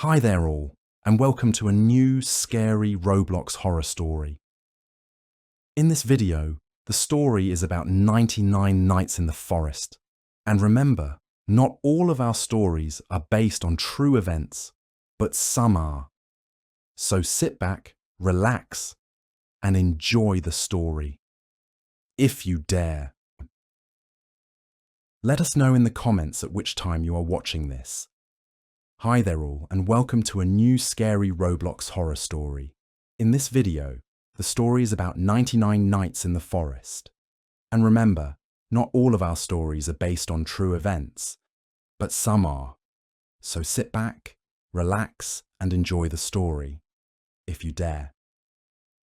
Hi there all, and welcome to a new scary Roblox horror story. In this video, the story is about 99 Nights in the Forest. And remember, not all of our stories are based on true events, but some are. So sit back, relax, and enjoy the story. If you dare. Let us know in the comments at which time you are watching this. Hi there all, and welcome to a new scary Roblox horror story. In this video, the story is about 99 Nights in the Forest. And remember, not all of our stories are based on true events, but some are. So sit back, relax, and enjoy the story, if you dare.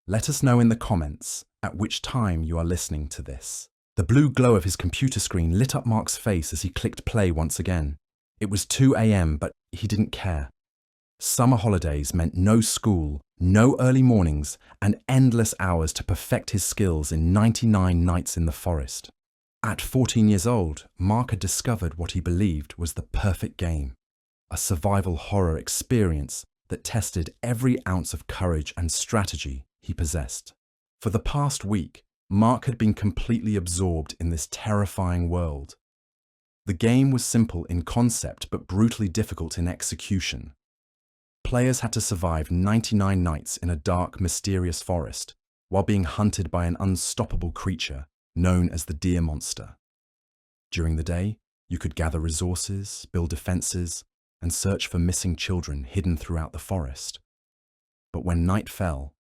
Let us know in the comments at which time you are listening to this. The blue glow of his computer screen lit up Mark's face as he clicked play once again. It was 2 a.m., but he didn't care. Summer holidays meant no school, no early mornings, and endless hours to perfect his skills in 99 Nights in the Forest. At 14 years old, Mark had discovered what he believed was the perfect game, a survival horror experience that tested every ounce of courage and strategy he possessed. For the past week, Mark had been completely absorbed in this terrifying world. The game was simple in concept but brutally difficult in execution. Players had to survive 99 nights in a dark, mysterious forest while being hunted by an unstoppable creature known as the deer monster. During the day, you could gather resources, build defenses, and search for missing children hidden throughout the forest. But when night fell,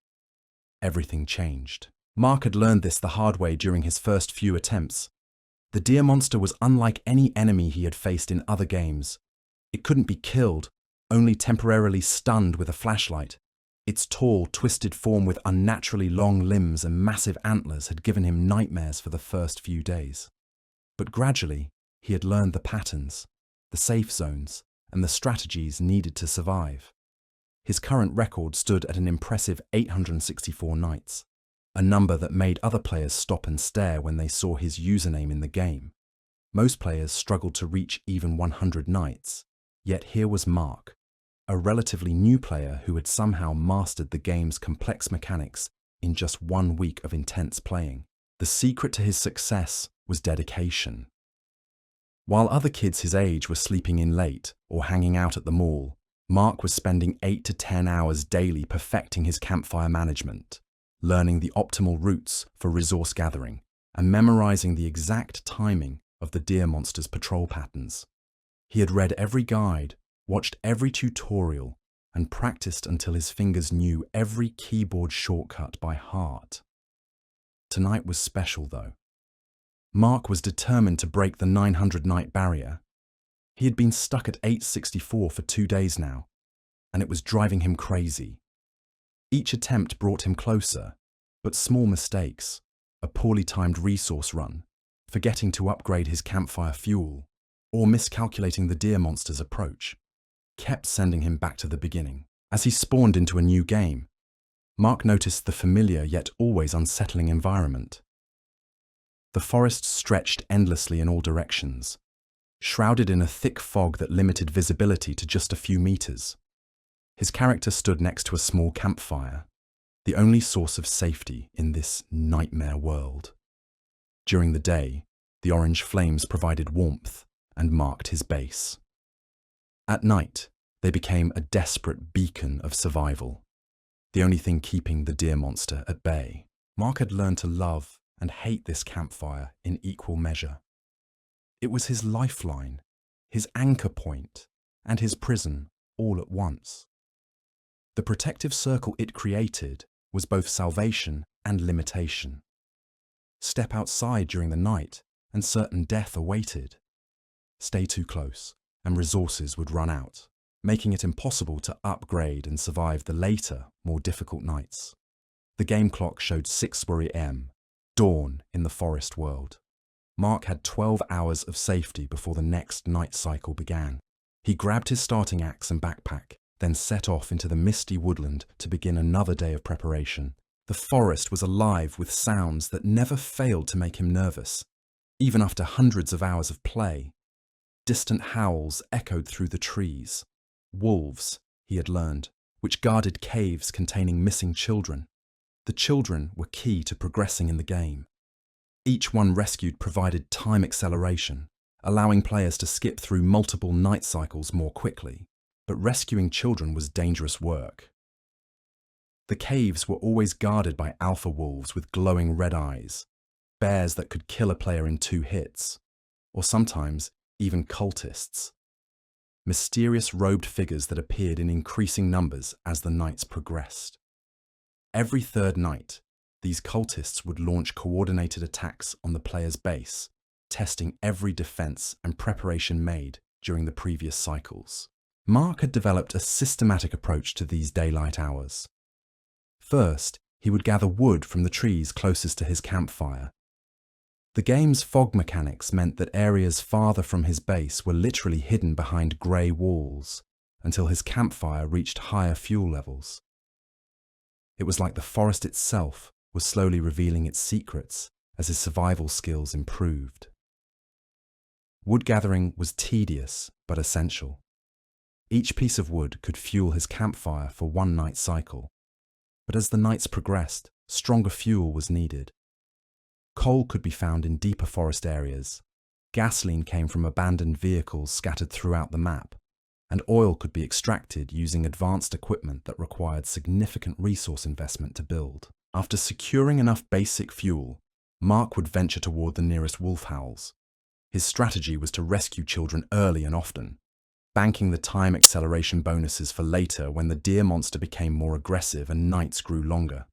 everything changed. Mark had learned this the hard way during his first few attempts. The deer monster was unlike any enemy he had faced in other games. It couldn't be killed, only temporarily stunned with a flashlight. Its tall, twisted form with unnaturally long limbs and massive antlers had given him nightmares for the first few days. But gradually, he had learned the patterns, the safe zones, and the strategies needed to survive. His current record stood at an impressive 864 nights. A number that made other players stop and stare when they saw his username in the game. Most players struggled to reach even 100 nights, yet here was Mark, a relatively new player who had somehow mastered the game's complex mechanics in just 1 week of intense playing. The secret to his success was dedication. While other kids his age were sleeping in late or hanging out at the mall, Mark was spending 8 to 10 hours daily perfecting his campfire management, learning the optimal routes for resource gathering, and memorizing the exact timing of the deer monster's patrol patterns. He had read every guide, watched every tutorial, and practiced until his fingers knew every keyboard shortcut by heart. Tonight was special, though. Mark was determined to break the 900-night barrier. He had been stuck at 864 for 2 days now, and it was driving him crazy. Each attempt brought him closer, but small mistakes, a poorly timed resource run, forgetting to upgrade his campfire fuel, or miscalculating the deer monster's approach, kept sending him back to the beginning. As he spawned into a new game, Mark noticed the familiar yet always unsettling environment. The forest stretched endlessly in all directions, shrouded in a thick fog that limited visibility to just a few meters. His character stood next to a small campfire, the only source of safety in this nightmare world. During the day, the orange flames provided warmth and marked his base. At night, they became a desperate beacon of survival, the only thing keeping the deer monster at bay. Mark had learned to love and hate this campfire in equal measure. It was his lifeline, his anchor point, and his prison all at once. The protective circle it created was both salvation and limitation. Step outside during the night and certain death awaited. Stay too close and resources would run out, making it impossible to upgrade and survive the later, more difficult nights. The game clock showed 6 a.m., dawn in the forest world. Mark had 12 hours of safety before the next night cycle began. He grabbed his starting axe and backpack, then set off into the misty woodland to begin another day of preparation. The forest was alive with sounds that never failed to make him nervous. Even after hundreds of hours of play, distant howls echoed through the trees. Wolves, he had learned, which guarded caves containing missing children. The children were key to progressing in the game. Each one rescued provided time acceleration, allowing players to skip through multiple night cycles more quickly. But rescuing children was dangerous work. The caves were always guarded by alpha wolves with glowing red eyes, bears that could kill a player in 2 hits, or sometimes even cultists. Mysterious robed figures that appeared in increasing numbers as the nights progressed. Every 3rd night, these cultists would launch coordinated attacks on the player's base, testing every defense and preparation made during the previous cycles. Mark had developed a systematic approach to these daylight hours. First, he would gather wood from the trees closest to his campfire. The game's fog mechanics meant that areas farther from his base were literally hidden behind grey walls until his campfire reached higher fuel levels. It was like the forest itself was slowly revealing its secrets as his survival skills improved. Wood gathering was tedious but essential. Each piece of wood could fuel his campfire for 1 night cycle, but as the nights progressed, stronger fuel was needed. Coal could be found in deeper forest areas, gasoline came from abandoned vehicles scattered throughout the map, and oil could be extracted using advanced equipment that required significant resource investment to build. After securing enough basic fuel, Mark would venture toward the nearest wolf howls. His strategy was to rescue children early and often, banking the time acceleration bonuses for later when the deer monster became more aggressive and nights grew longer.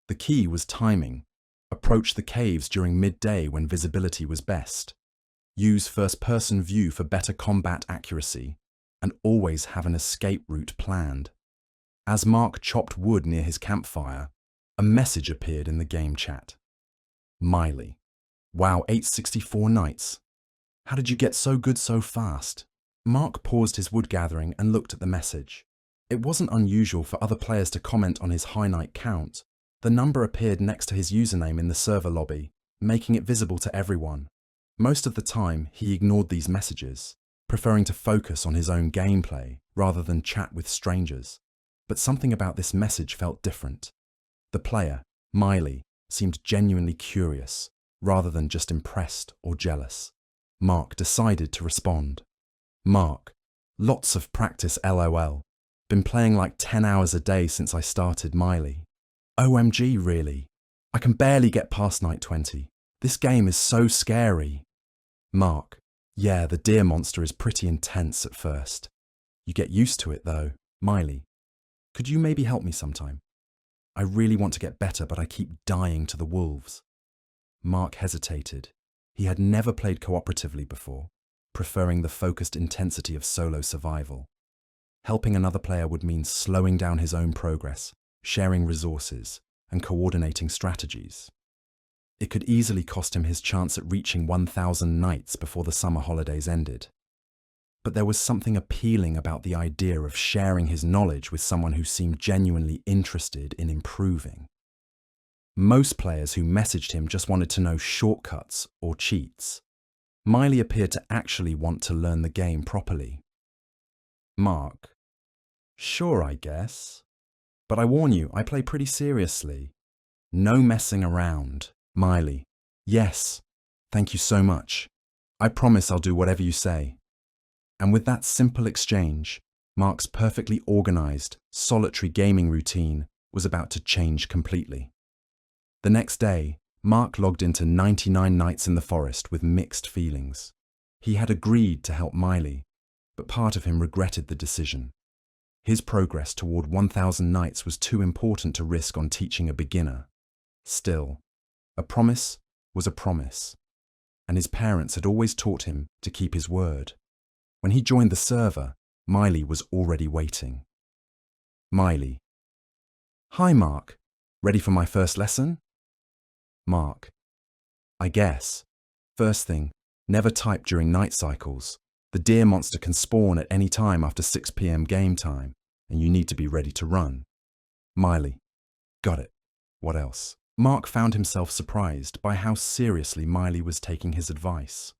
The key was timing. Approach the caves during midday when visibility was best. Use first-person view for better combat accuracy, and always have an escape route planned. As Mark chopped wood near his campfire, a message appeared in the game chat. Miley. Wow, 864 nights. How did you get so good so fast? Mark paused his wood gathering and looked at the message. It wasn't unusual for other players to comment on his high night count. The number appeared next to his username in the server lobby, making it visible to everyone. Most of the time, he ignored these messages, preferring to focus on his own gameplay rather than chat with strangers. But something about this message felt different. The player, Miley, seemed genuinely curious, rather than just impressed or jealous. Mark decided to respond. Mark, lots of practice LOL. Been playing like 10 hours a day since I started Miley. OMG really. I can barely get past night 20. This game is so scary. Mark, yeah, the deer monster is pretty intense at first. You get used to it though. Miley, could you maybe help me sometime? I really want to get better, but I keep dying to the wolves. Mark hesitated. He had never played cooperatively before, preferring the focused intensity of solo survival. Helping another player would mean slowing down his own progress, sharing resources, and coordinating strategies. It could easily cost him his chance at reaching 1,000 nights before the summer holidays ended. But there was something appealing about the idea of sharing his knowledge with someone who seemed genuinely interested in improving. Most players who messaged him just wanted to know shortcuts or cheats. Miley appeared to actually want to learn the game properly. Mark, sure, I guess. But I warn you, I play pretty seriously. No messing around. Miley, yes, thank you so much. I promise I'll do whatever you say. And with that simple exchange, Mark's perfectly organized, solitary gaming routine was about to change completely. The next day, Mark logged into 99 nights in the forest with mixed feelings. He had agreed to help Miley, but part of him regretted the decision. His progress toward 1,000 nights was too important to risk on teaching a beginner. Still, a promise was a promise, and his parents had always taught him to keep his word. When he joined the server, Miley was already waiting. Miley. Hi, Mark. Ready for my first lesson? Mark. I guess. First thing, never type during night cycles. The deer monster can spawn at any time after 6 p.m. game time, and you need to be ready to run. Miley. Got it. What else? Mark found himself surprised by how seriously Miley was taking his advice.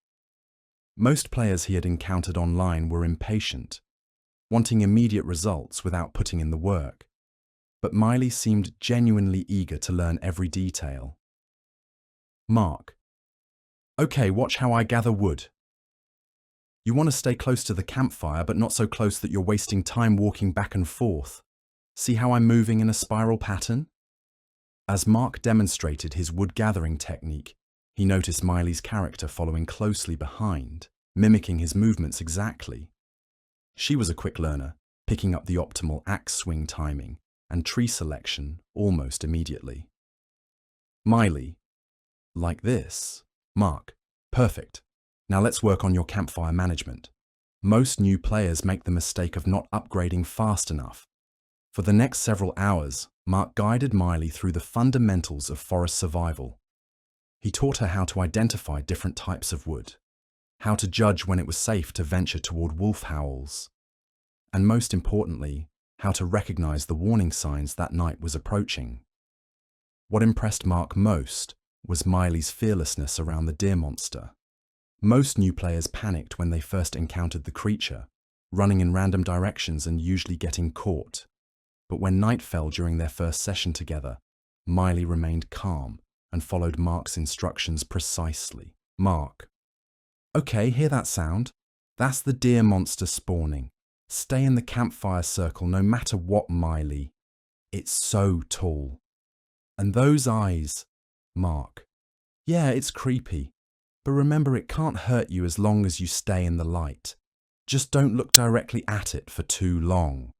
Most players he had encountered online were impatient. wanting immediate results without putting in the work. But Miley seemed genuinely eager to learn every detail. Mark: "Okay, watch how I gather wood. You want to stay close to the campfire, but not so close that you're wasting time walking back and forth. See how I'm moving in a spiral pattern?" As Mark demonstrated his wood gathering technique, he noticed Miley's character following closely behind, mimicking his movements exactly. She was a quick learner, picking up the optimal axe swing timing and tree selection almost immediately. Miley: "Like this." Mark: "Perfect. Now let's work on your campfire management. Most new players make the mistake of not upgrading fast enough." For the next several hours, Mark guided Miley through the fundamentals of forest survival. He taught her how to identify different types of wood, how to judge when it was safe to venture toward wolf howls, and most importantly, how to recognize the warning signs that night was approaching. What impressed Mark most was Miley's fearlessness around the deer monster. Most new players panicked when they first encountered the creature, running in random directions and usually getting caught. But when night fell during their first session together, Miley remained calm and followed Mark's instructions precisely. Mark: "Okay, hear that sound? That's the deer monster spawning. Stay in the campfire circle no matter what, Miley. It's so tall. And those eyes." Mark: "Yeah, it's creepy. But remember, it can't hurt you as long as you stay in the light. Just don't look directly at it for too long."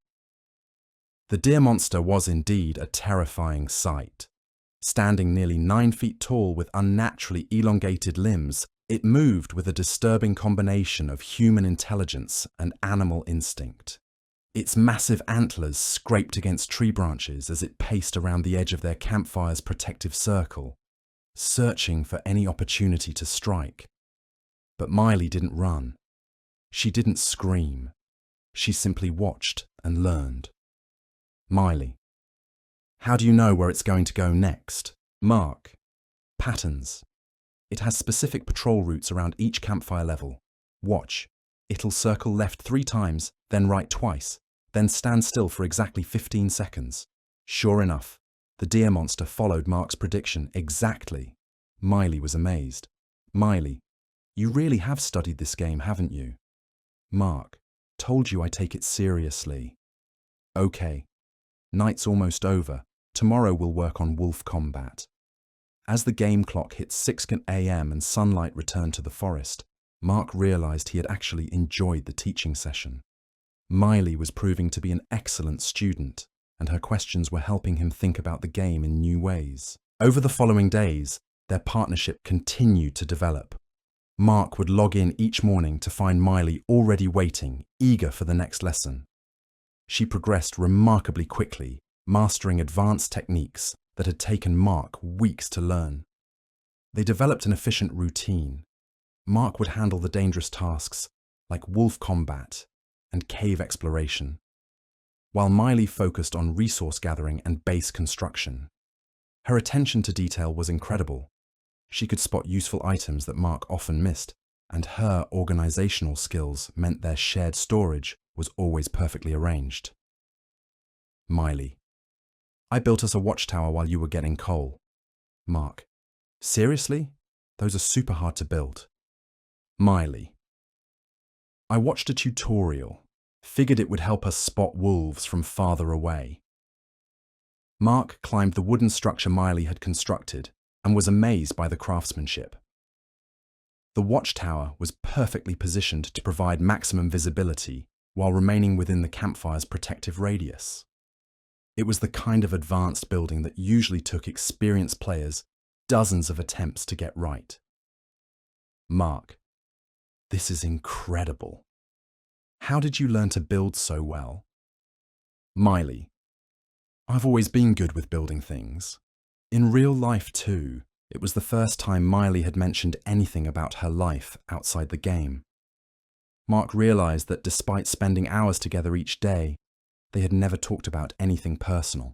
The deer monster was indeed a terrifying sight. Standing nearly 9 feet tall with unnaturally elongated limbs, it moved with a disturbing combination of human intelligence and animal instinct. Its massive antlers scraped against tree branches as it paced around the edge of their campfire's protective circle, searching for any opportunity to strike. But Miley didn't run. She didn't scream. She simply watched and learned. Miley: "How do you know where it's going to go next?" Mark: "Patterns. It has specific patrol routes around each campfire level. Watch. It'll circle left 3 times, then right twice, then stand still for exactly 15 seconds. Sure enough, the deer monster followed Mark's prediction exactly. Miley was amazed. Miley: "You really have studied this game, haven't you?" Mark: "Told you I take it seriously." "Okay. Night's almost over. Tomorrow we'll work on wolf combat." As the game clock hit 6 a.m. and sunlight returned to the forest, Mark realized he had actually enjoyed the teaching session. Miley was proving to be an excellent student, and her questions were helping him think about the game in new ways. Over the following days, their partnership continued to develop. Mark would log in each morning to find Miley already waiting, eager for the next lesson. She progressed remarkably quickly, mastering advanced techniques that had taken Mark weeks to learn. They developed an efficient routine. Mark would handle the dangerous tasks like wolf combat and cave exploration, while Miley focused on resource gathering and base construction. Her attention to detail was incredible. She could spot useful items that Mark often missed, and her organizational skills meant their shared storage was always perfectly arranged. Miley: "I built us a watchtower while you were getting coal." Mark: "Seriously? Those are super hard to build." Miley: "I watched a tutorial. Figured it would help us spot wolves from farther away." Mark climbed the wooden structure Miley had constructed and was amazed by the craftsmanship. The watchtower was perfectly positioned to provide maximum visibility while remaining within the campfire's protective radius. It was the kind of advanced building that usually took experienced players dozens of attempts to get right. Mark: "This is incredible. How did you learn to build so well?" Miley: "I've always been good with building things. In real life too." It was the first time Miley had mentioned anything about her life outside the game. Mark realized that despite spending hours together each day, they had never talked about anything personal.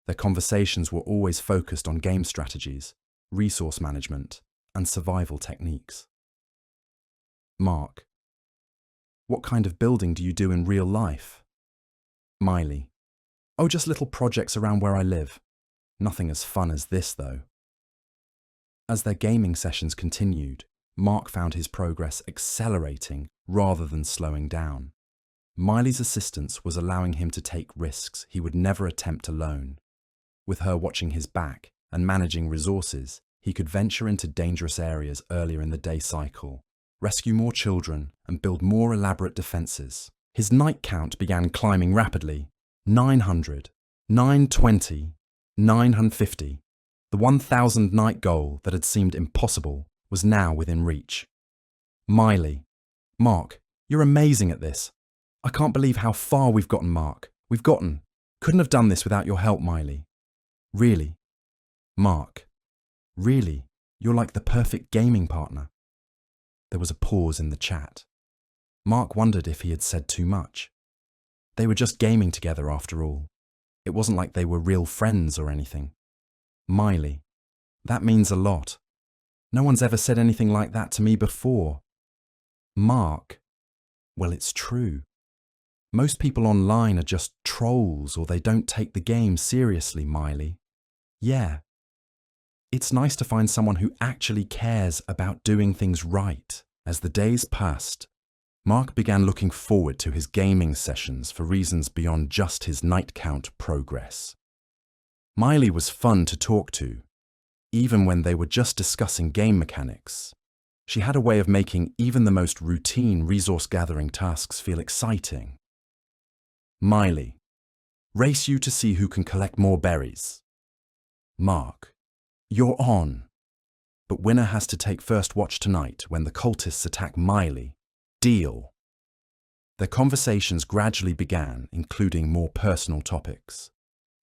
Their conversations were always focused on game strategies, resource management, and survival techniques. Mark: What kind of building do you do in real life? Miley. Oh, just little projects around where I live. Nothing as fun as this, though. As their gaming sessions continued, Mark found his progress accelerating rather than slowing down. Miley's assistance was allowing him to take risks he would never attempt alone. With her watching his back and managing resources, he could venture into dangerous areas earlier in the day cycle, rescue more children, and build more elaborate defenses. His night count began climbing rapidly. 900, 920, 950. The 1,000 night goal that had seemed impossible was now within reach. Miley. Mark, you're amazing at this. I can't believe how far we've gotten, Mark. Couldn't have done this without your help, Miley. Really? Mark. Really? You're like the perfect gaming partner. There was a pause in the chat. Mark wondered if he had said too much. They were just gaming together after all. It wasn't like they were real friends or anything. Miley. That means a lot. No one's ever said anything like that to me before. Mark. Well, it's true. Most people online are just trolls or they don't take the game seriously, Miley. Yeah. It's nice to find someone who actually cares about doing things right. As the days passed, Mark began looking forward to his gaming sessions for reasons beyond just his night count progress. Miley was fun to talk to, even when they were just discussing game mechanics. She had a way of making even the most routine resource-gathering tasks feel exciting. Miley. Race you to see who can collect more berries. Mark. You're on. But winner has to take first watch tonight when the cultists attack Miley. Deal. Their conversations gradually began, including more personal topics.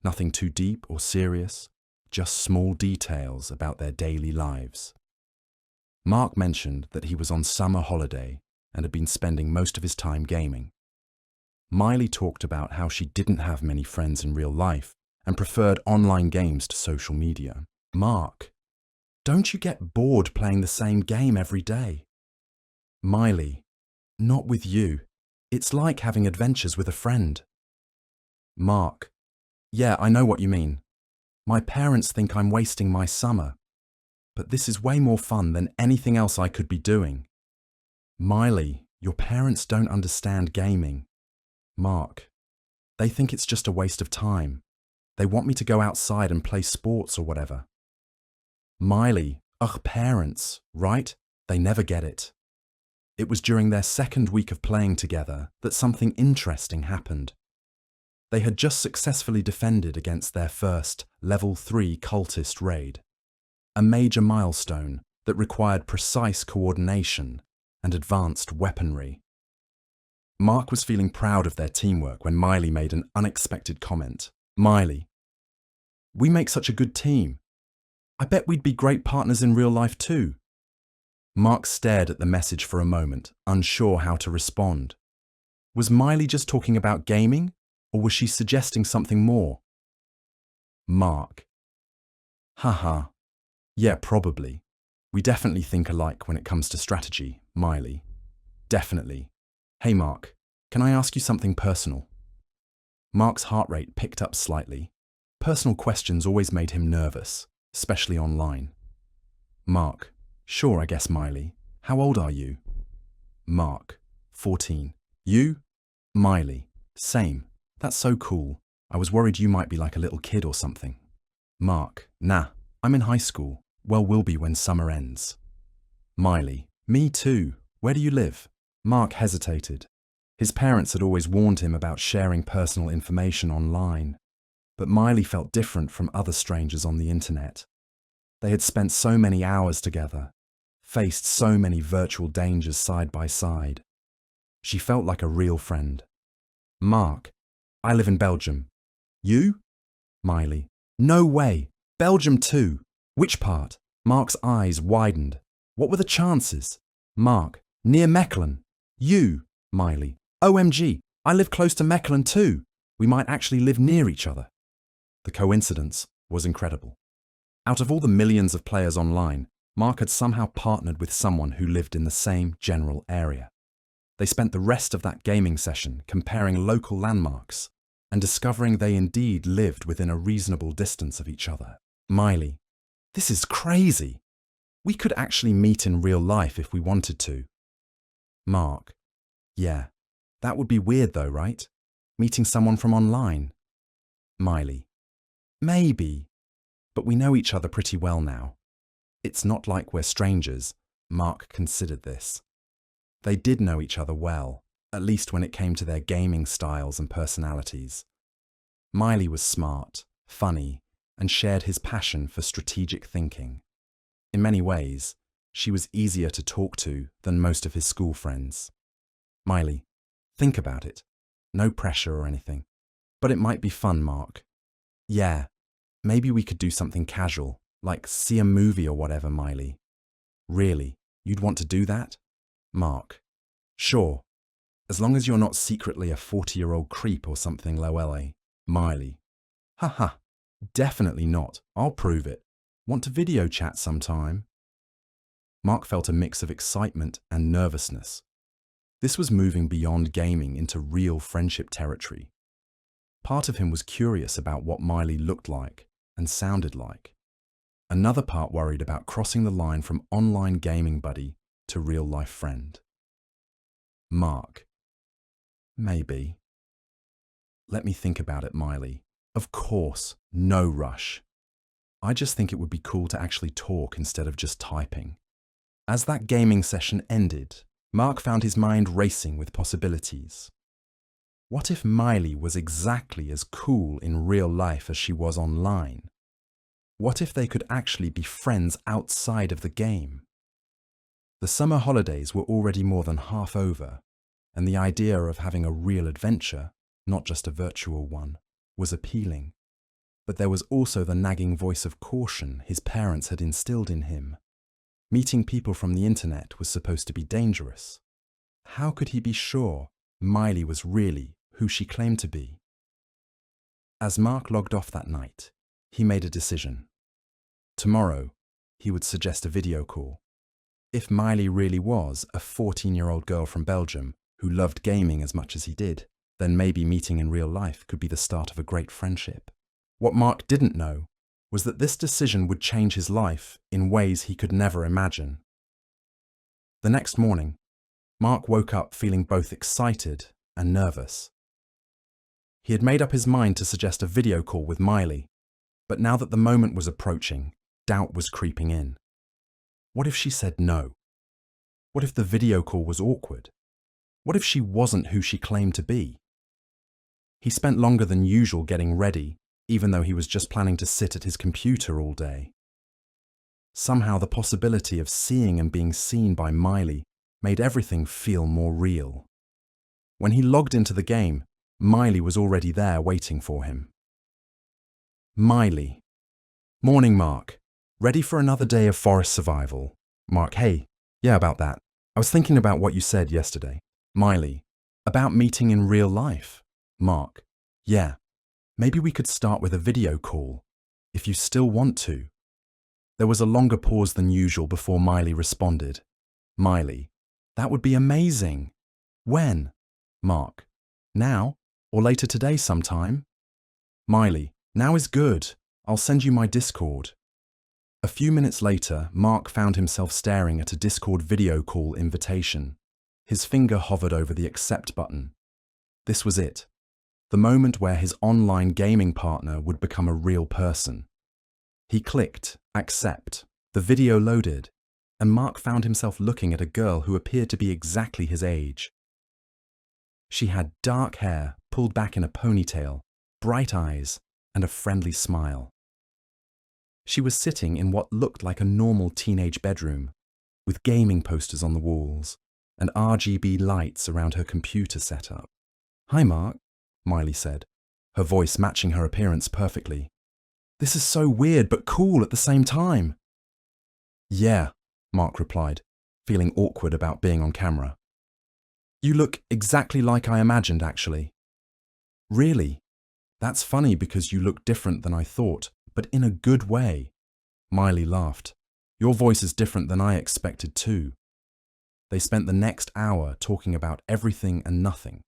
Nothing too deep or serious, just small details about their daily lives. Mark mentioned that he was on summer holiday and had been spending most of his time gaming. Miley talked about how she didn't have many friends in real life and preferred online games to social media. Mark. Don't you get bored playing the same game every day? Miley. Not with you. It's like having adventures with a friend. Mark. Yeah, I know what you mean. My parents think I'm wasting my summer. But this is way more fun than anything else I could be doing. Miley, your parents don't understand gaming. Mark. They think it's just a waste of time. They want me to go outside and play sports or whatever. Miley. Ugh, parents, right? They never get it. It was during their second week of playing together that something interesting happened. They had just successfully defended against their first Level 3 cultist raid, a major milestone that required precise coordination and advanced weaponry. Mark was feeling proud of their teamwork when Miley made an unexpected comment. Miley. We make such a good team. I bet we'd be great partners in real life too. Mark stared at the message for a moment, unsure how to respond. Was Miley just talking about gaming, or was she suggesting something more? Mark. Haha. Yeah, probably. We definitely think alike when it comes to strategy, Miley. Definitely. Hey Mark, can I ask you something personal? Mark's heart rate picked up slightly. Personal questions always made him nervous, especially online. Mark. Sure, I guess, Miley. How old are you? Mark. 14. You? Miley. Same. That's so cool. I was worried you might be like a little kid or something. Mark. Nah, I'm in high school. Well, will be when summer ends. Miley. Me too. Where do you live? Mark hesitated. His parents had always warned him about sharing personal information online. But Miley felt different from other strangers on the internet. They had spent so many hours together, faced so many virtual dangers side by side. She felt like a real friend. Mark. I live in Belgium. You? Miley. No way. Belgium too. Which part? Mark's eyes widened. What were the chances? Mark. Near Mechelen. You? Miley. OMG. I live close to Mechelen too. We might actually live near each other. The coincidence was incredible. Out of all the millions of players online, Mark had somehow partnered with someone who lived in the same general area. They spent the rest of that gaming session comparing local landmarks and discovering they indeed lived within a reasonable distance of each other. Miley: "This is crazy. We could actually meet in real life if we wanted to." Mark: "Yeah, that would be weird though, right? Meeting someone from online." Miley: "Maybe, but we know each other pretty well now. It's not like we're strangers." Mark considered this. They did know each other well, at least when it came to their gaming styles and personalities. Miley was smart, funny, and shared his passion for strategic thinking. In many ways, she was easier to talk to than most of his school friends. Miley: "Think about it. No pressure or anything. But it might be fun, Mark." "Yeah, maybe we could do something casual, like see a movie or whatever." Miley: "Really? You'd want to do that?" Mark: "Sure, as long as you're not secretly a 40-year-old creep or something, Lowelle." Miley: "Haha, definitely not. I'll prove it. Want to video chat sometime?" Mark felt a mix of excitement and nervousness. This was moving beyond gaming into real friendship territory. Part of him was curious about what Miley looked like and sounded like. Another part worried about crossing the line from online gaming buddy to real-life friend. Mark: "Maybe." "Let me think about it, Miley. Of course, no rush. I just think it would be cool to actually talk instead of just typing." As that gaming session ended, Mark found his mind racing with possibilities. What if Miley was exactly as cool in real life as she was online? What if they could actually be friends outside of the game? The summer holidays were already more than half over, and the idea of having a real adventure, not just a virtual one, was appealing. But there was also the nagging voice of caution his parents had instilled in him. Meeting people from the internet was supposed to be dangerous. How could he be sure Miley was really who she claimed to be? As Mark logged off that night, he made a decision. Tomorrow, he would suggest a video call. If Miley really was a 14-year-old girl from Belgium who loved gaming as much as he did, then maybe meeting in real life could be the start of a great friendship. What Mark didn't know was that this decision would change his life in ways he could never imagine. The next morning, Mark woke up feeling both excited and nervous. He had made up his mind to suggest a video call with Miley, but now that the moment was approaching, doubt was creeping in. What if she said no? What if the video call was awkward? What if she wasn't who she claimed to be? He spent longer than usual getting ready, even though he was just planning to sit at his computer all day. Somehow the possibility of seeing and being seen by Miley made everything feel more real. When he logged into the game, Miley was already there waiting for him. Miley: "Morning, Mark. Ready for another day of forest survival?" Mark: "Hey, yeah, about that. I was thinking about what you said yesterday." Miley: "About meeting in real life?" Mark: "Yeah, maybe we could start with a video call, if you still want to." There was a longer pause than usual before Miley responded. Miley: "That would be amazing. When?" Mark: "Now, or later today sometime." Miley: "Now is good. I'll send you my Discord." A few minutes later, Mark found himself staring at a Discord video call invitation. His finger hovered over the accept button. This was it, the moment where his online gaming partner would become a real person. He clicked accept, the video loaded, and Mark found himself looking at a girl who appeared to be exactly his age. She had dark hair pulled back in a ponytail, bright eyes, and a friendly smile. She was sitting in what looked like a normal teenage bedroom, with gaming posters on the walls and RGB lights around her computer setup. "Hi, Mark," Miley said, her voice matching her appearance perfectly. "This is so weird but cool at the same time." "Yeah," Mark replied, feeling awkward about being on camera. "You look exactly like I imagined, actually." "Really? That's funny because you look different than I thought, but in a good way." Miley laughed. "Your voice is different than I expected too." They spent the next hour talking about everything and nothing.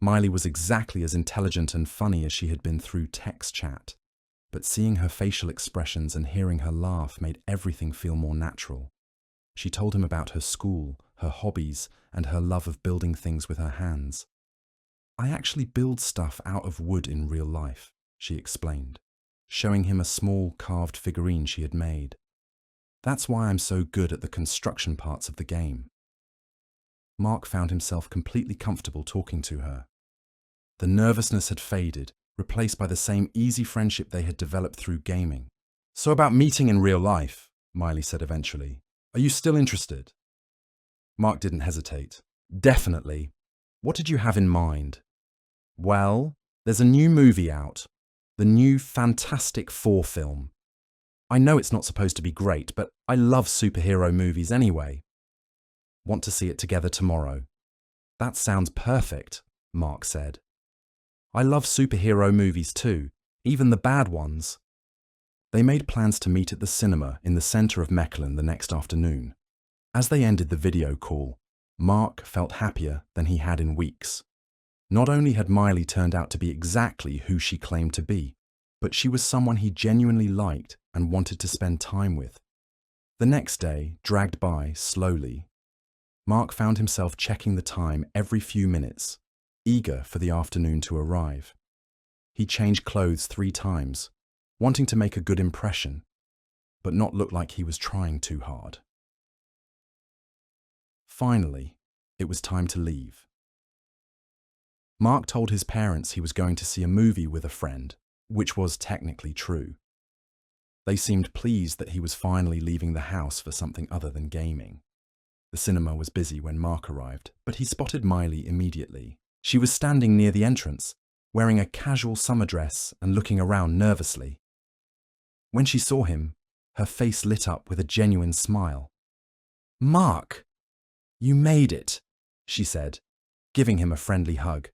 Miley was exactly as intelligent and funny as she had been through text chat, but seeing her facial expressions and hearing her laugh made everything feel more natural. She told him about her school, her hobbies, and her love of building things with her hands. "I actually build stuff out of wood in real life," she explained, showing him a small carved figurine she had made. "That's why I'm so good at the construction parts of the game." Mark found himself completely comfortable talking to her. The nervousness had faded, replaced by the same easy friendship they had developed through gaming. "So about meeting in real life," Miley said eventually. "Are you still interested?" Mark didn't hesitate. "Definitely. What did you have in mind?" "Well, there's a new movie out. The new Fantastic Four film. I know it's not supposed to be great, but I love superhero movies anyway. Want to see it together tomorrow." "That sounds perfect," Mark said. "I love superhero movies too, even the bad ones." They made plans to meet at the cinema in the center of Mechelen the next afternoon. As they ended the video call, Mark felt happier than he had in weeks. Not only had Miley turned out to be exactly who she claimed to be, but she was someone he genuinely liked and wanted to spend time with. The next day dragged by slowly. Mark found himself checking the time every few minutes, eager for the afternoon to arrive. He changed clothes 3 times, wanting to make a good impression, but not look like he was trying too hard. Finally, it was time to leave. Mark told his parents he was going to see a movie with a friend, which was technically true. They seemed pleased that he was finally leaving the house for something other than gaming. The cinema was busy when Mark arrived, but he spotted Miley immediately. She was standing near the entrance, wearing a casual summer dress and looking around nervously. When she saw him, her face lit up with a genuine smile. "Mark, you made it," she said, giving him a friendly hug.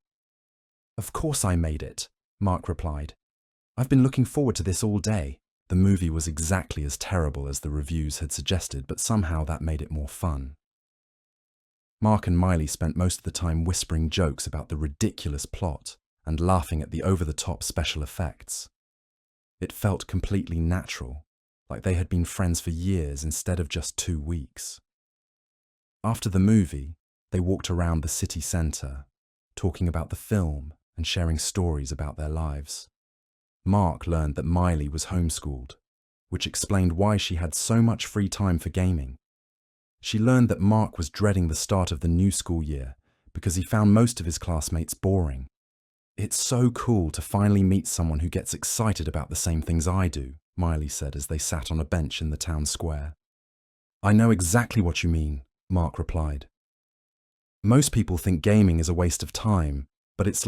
"Of course I made it," Mark replied. "I've been looking forward to this all day." The movie was exactly as terrible as the reviews had suggested, but somehow that made it more fun. Mark and Miley spent most of the time whispering jokes about the ridiculous plot and laughing at the over-the-top special effects. It felt completely natural, like they had been friends for years instead of just 2 weeks. After the movie, they walked around the city centre, talking about the film and sharing stories about their lives. Mark learned that Miley was homeschooled, which explained why she had so much free time for gaming. She learned that Mark was dreading the start of the new school year because he found most of his classmates boring. "It's so cool to finally meet someone who gets excited about the same things I do," Miley said as they sat on a bench in the town square. "I know exactly what you mean," Mark replied. "Most people think gaming is a waste of time, but it's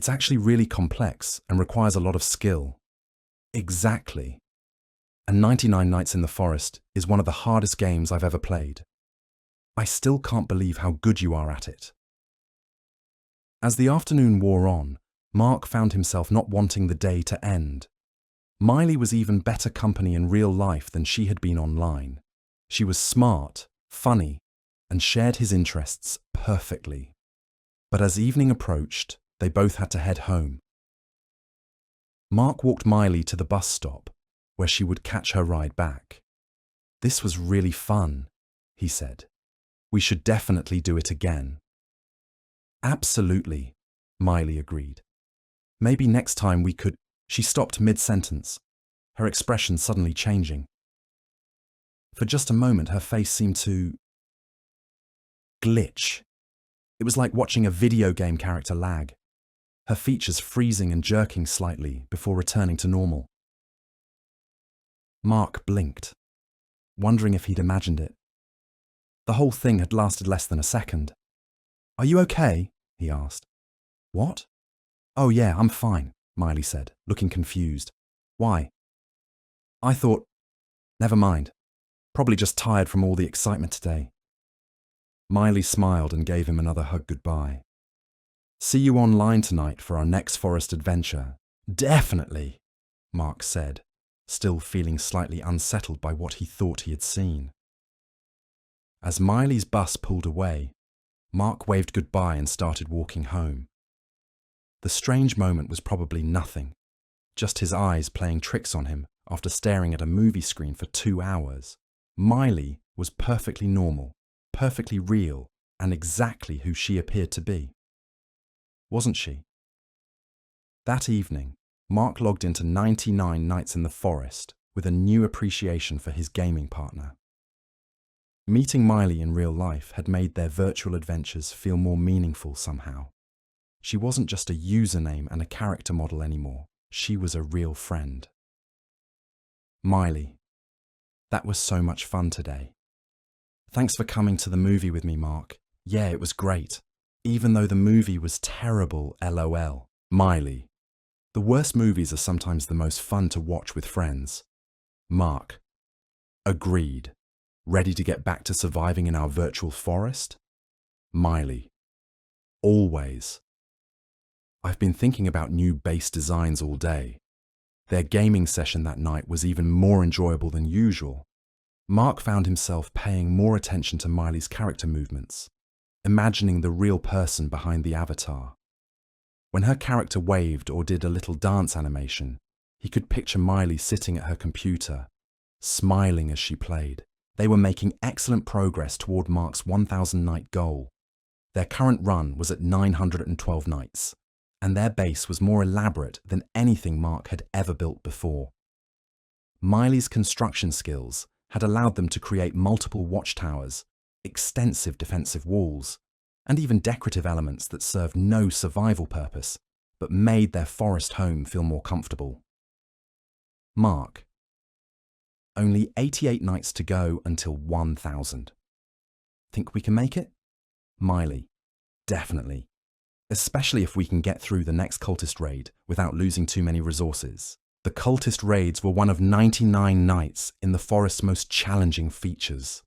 actually really complex and requires a lot of skill." "Exactly. And 99 Nights in the Forest is one of the hardest games I've ever played. I still can't believe how good you are at it." As the afternoon wore on, Mark found himself not wanting the day to end. Miley was even better company in real life than she had been online. She was smart, funny, and shared his interests perfectly. But as evening approached, they both had to head home. Mark walked Miley to the bus stop, where she would catch her ride back. "This was really fun," he said. "We should definitely do it again." "Absolutely," Miley agreed. "Maybe next time we could—" She stopped mid-sentence, her expression suddenly changing. For just a moment, her face seemed to glitch. It was like watching a video game character lag, her features freezing and jerking slightly before returning to normal. Mark blinked, wondering if he'd imagined it. The whole thing had lasted less than a second. "Are you okay?" he asked. "What?" "Oh yeah, I'm fine," Miley said, looking confused. "Why?" "I thought, never mind. Probably just tired from all the excitement today." Miley smiled and gave him another hug goodbye. "See you online tonight for our next forest adventure." "Definitely," Mark said, still feeling slightly unsettled by what he thought he had seen. As Miley's bus pulled away, Mark waved goodbye and started walking home. The strange moment was probably nothing, just his eyes playing tricks on him after staring at a movie screen for 2 hours. Miley was perfectly normal, perfectly real, and exactly who she appeared to be. Wasn't she? That evening, Mark logged into 99 Nights in the Forest with a new appreciation for his gaming partner. Meeting Miley in real life had made their virtual adventures feel more meaningful somehow. She wasn't just a username and a character model anymore. She was a real friend. Miley, that was so much fun today. Thanks for coming to the movie with me, Mark. Yeah, it was great. Even though the movie was terrible, LOL. Miley, the worst movies are sometimes the most fun to watch with friends. Mark, agreed. Ready to get back to surviving in our virtual forest? Miley, always. I've been thinking about new base designs all day. Their gaming session that night was even more enjoyable than usual. Mark found himself paying more attention to Miley's character movements, imagining the real person behind the avatar. When her character waved or did a little dance animation, he could picture Miley sitting at her computer, smiling as she played. They were making excellent progress toward Mark's 1,000 night goal. Their current run was at 912 nights, and their base was more elaborate than anything Mark had ever built before. Miley's construction skills had allowed them to create multiple watchtowers, extensive defensive walls, and even decorative elements that served no survival purpose, but made their forest home feel more comfortable. Mark, only 88 nights to go until 1,000. Think we can make it? Miley, definitely. Especially if we can get through the next cultist raid without losing too many resources. The cultist raids were one of 99 nights in the forest's most challenging features.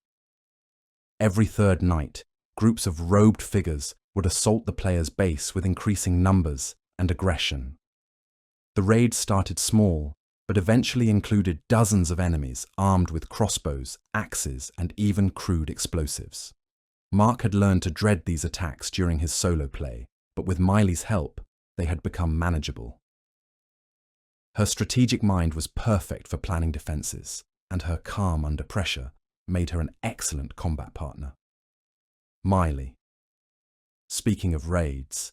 Every third night, groups of robed figures would assault the player's base with increasing numbers and aggression. The raid started small, but eventually included dozens of enemies armed with crossbows, axes, and even crude explosives. Mark had learned to dread these attacks during his solo play, but with Miley's help, they had become manageable. Her strategic mind was perfect for planning defenses, and her calm under pressure made her an excellent combat partner. Miley. Speaking of raids,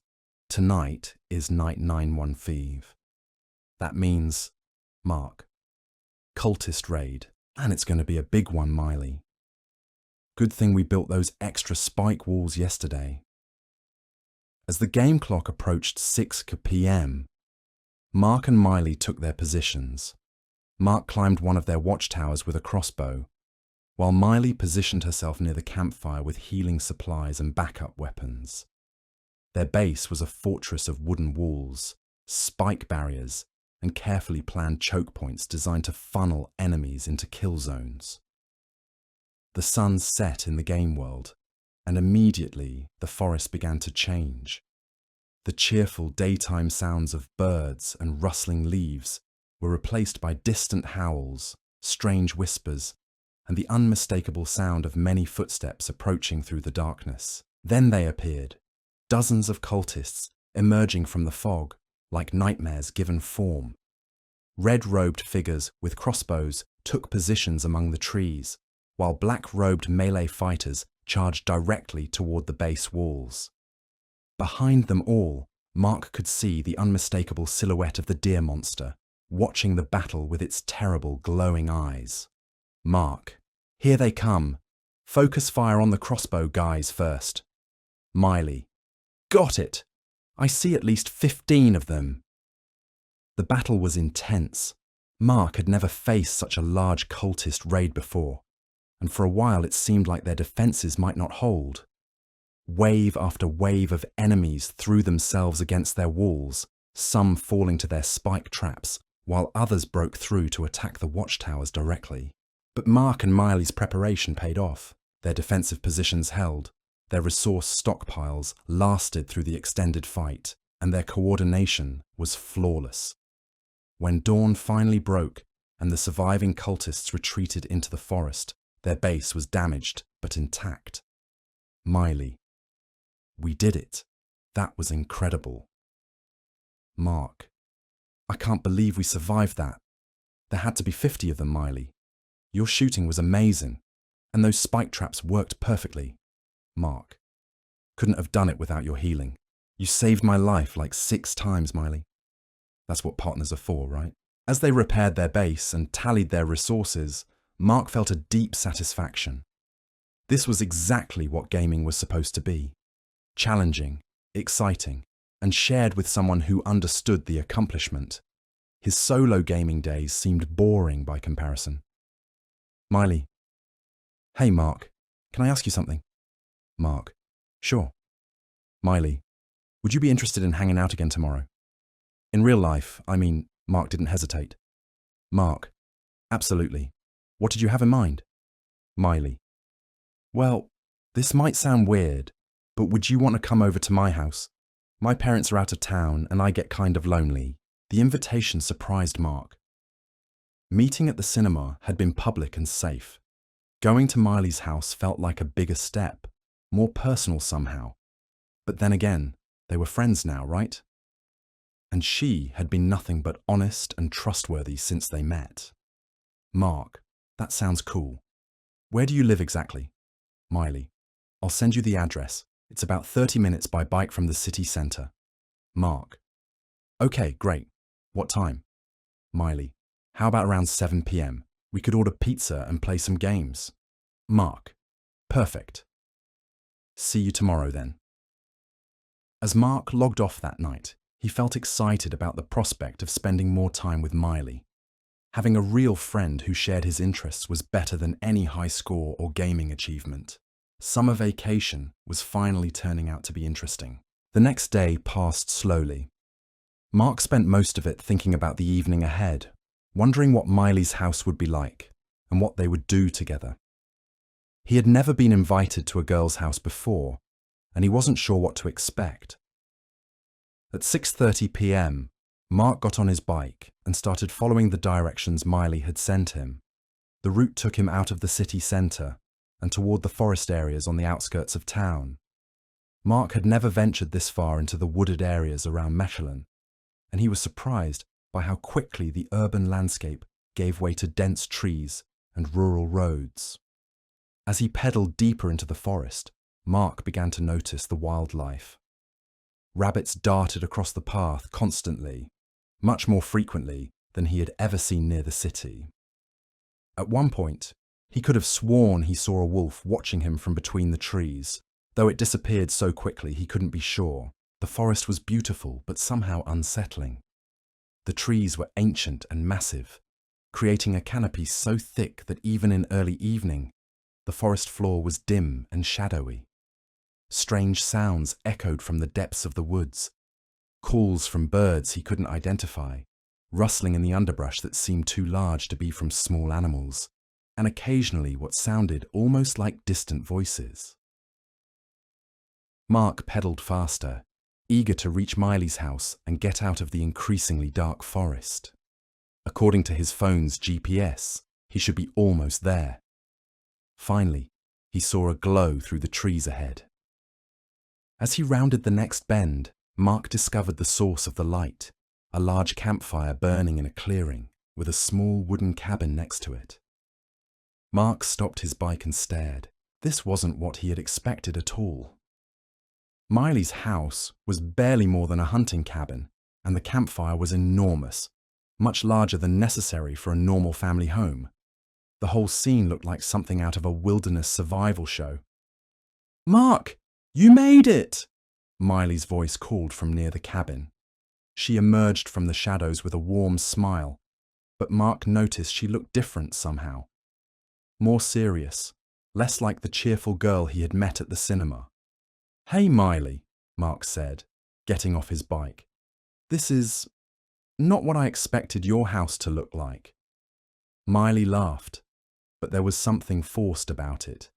tonight is night 915. That means, Mark, cultist raid, and it's going to be a big one, Miley. Good thing we built those extra spike walls yesterday. As the game clock approached 6 p.m, Mark and Miley took their positions. Mark climbed one of their watchtowers with a crossbow, while Miley positioned herself near the campfire with healing supplies and backup weapons. Their base was a fortress of wooden walls, spike barriers, and carefully planned choke points designed to funnel enemies into kill zones. The sun set in the game world, and immediately the forest began to change. The cheerful daytime sounds of birds and rustling leaves were replaced by distant howls, strange whispers, and the unmistakable sound of many footsteps approaching through the darkness. Then they appeared, dozens of cultists emerging from the fog like nightmares given form. Red-robed figures with crossbows took positions among the trees, while black-robed melee fighters charged directly toward the base walls. Behind them all, Mark could see the unmistakable silhouette of the deer monster, watching the battle with its terrible glowing eyes. Mark, here they come. Focus fire on the crossbow guys first. Miley, got it! I see at least 15 of them. The battle was intense. Mark had never faced such a large cultist raid before, and for a while it seemed like their defenses might not hold. Wave after wave of enemies threw themselves against their walls, some falling to their spike traps, while others broke through to attack the watchtowers directly. But Mark and Miley's preparation paid off. Their defensive positions held, their resource stockpiles lasted through the extended fight, and their coordination was flawless. When dawn finally broke and the surviving cultists retreated into the forest, their base was damaged but intact. Miley. We did it. That was incredible. Mark. I can't believe we survived that. There had to be 50 of them, Miley. Your shooting was amazing, and those spike traps worked perfectly. Mark. Couldn't have done it without your healing. You saved my life like 6 times, Miley. That's what partners are for, right? As they repaired their base and tallied their resources, Mark felt a deep satisfaction. This was exactly what gaming was supposed to be. Challenging, exciting, and shared with someone who understood the accomplishment. His solo gaming days seemed boring by comparison. Miley. Hey, Mark, can I ask you something? Mark. Sure. Miley. Would you be interested in hanging out again tomorrow? In real life, Mark didn't hesitate. Mark. Absolutely. What did you have in mind? Miley. Well, this might sound weird, but would you want to come over to my house? My parents are out of town and I get kind of lonely. The invitation surprised Mark. Meeting at the cinema had been public and safe. Going to Miley's house felt like a bigger step, more personal somehow. But then again, they were friends now, right? And she had been nothing but honest and trustworthy since they met. Mark. That sounds cool. Where do you live exactly? Miley. I'll send you the address. It's about 30 minutes by bike from the city centre. Mark. Okay, great. What time? Miley. How about around 7 p.m? We could order pizza and play some games. Mark. Perfect. See you tomorrow then. As Mark logged off that night, he felt excited about the prospect of spending more time with Miley. Having a real friend who shared his interests was better than any high score or gaming achievement. Summer vacation was finally turning out to be interesting. The next day passed slowly. Mark spent most of it thinking about the evening ahead, wondering what Miley's house would be like and what they would do together. He had never been invited to a girl's house before, and he wasn't sure what to expect. At 6:30 p.m, Mark got on his bike and started following the directions Miley had sent him. The route took him out of the city centre and toward the forest areas on the outskirts of town. Mark had never ventured this far into the wooded areas around Mechelen, and he was surprised by how quickly the urban landscape gave way to dense trees and rural roads. As he pedalled deeper into the forest, Mark began to notice the wildlife. Rabbits darted across the path constantly, much more frequently than he had ever seen near the city. At one point, he could have sworn he saw a wolf watching him from between the trees, though it disappeared so quickly he couldn't be sure. The forest was beautiful but somehow unsettling. The trees were ancient and massive, creating a canopy so thick that even in early evening, the forest floor was dim and shadowy. Strange sounds echoed from the depths of the woods, calls from birds he couldn't identify, rustling in the underbrush that seemed too large to be from small animals, and occasionally what sounded almost like distant voices. Mark pedalled faster, eager to reach Miley's house and get out of the increasingly dark forest. According to his phone's GPS, he should be almost there. Finally, he saw a glow through the trees ahead. As he rounded the next bend, Mark discovered the source of the light, a large campfire burning in a clearing, with a small wooden cabin next to it. Mark stopped his bike and stared. This wasn't what he had expected at all. Miley's house was barely more than a hunting cabin, and the campfire was enormous, much larger than necessary for a normal family home. The whole scene looked like something out of a wilderness survival show. "Mark, you made it!" Miley's voice called from near the cabin. She emerged from the shadows with a warm smile, but Mark noticed she looked different somehow. More serious, less like the cheerful girl he had met at the cinema. "Hey, Miley," Mark said, getting off his bike. "This is not what I expected your house to look like." Miley laughed, but there was something forced about it.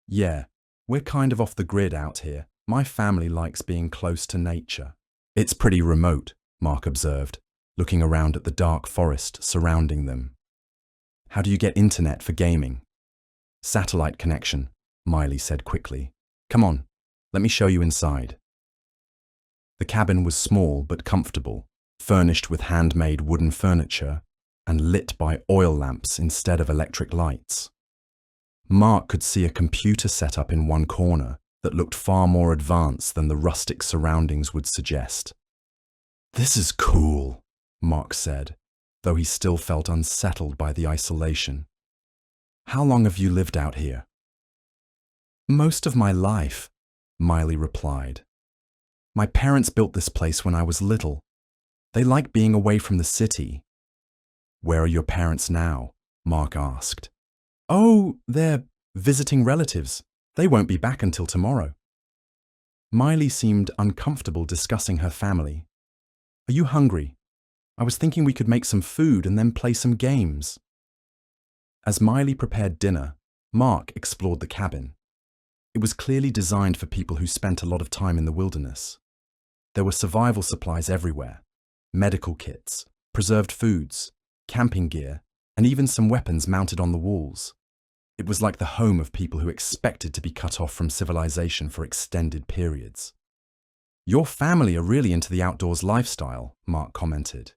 "Yeah, we're kind of off the grid out here. My family likes being close to nature." "It's pretty remote," Mark observed, looking around at the dark forest surrounding them. "How do you get internet for gaming?" "Satellite connection," Miley said quickly. "Come on, let me show you inside." The cabin was small but comfortable, furnished with handmade wooden furniture and lit by oil lamps instead of electric lights. Mark could see a computer set up in one corner that looked far more advanced than the rustic surroundings would suggest. "This is cool," Mark said, though he still felt unsettled by the isolation. "How long have you lived out here?" "Most of my life," Miley replied. "My parents built this place when I was little. They like being away from the city." "Where are your parents now?" Mark asked. "Oh, they're visiting relatives. They won't be back until tomorrow." Miley seemed uncomfortable discussing her family. "Are you hungry? I was thinking we could make some food and then play some games." As Miley prepared dinner, Mark explored the cabin. It was clearly designed for people who spent a lot of time in the wilderness. There were survival supplies everywhere, medical kits, preserved foods, camping gear, and even some weapons mounted on the walls. It was like the home of people who expected to be cut off from civilization for extended periods. "Your family are really into the outdoors lifestyle," Mark commented.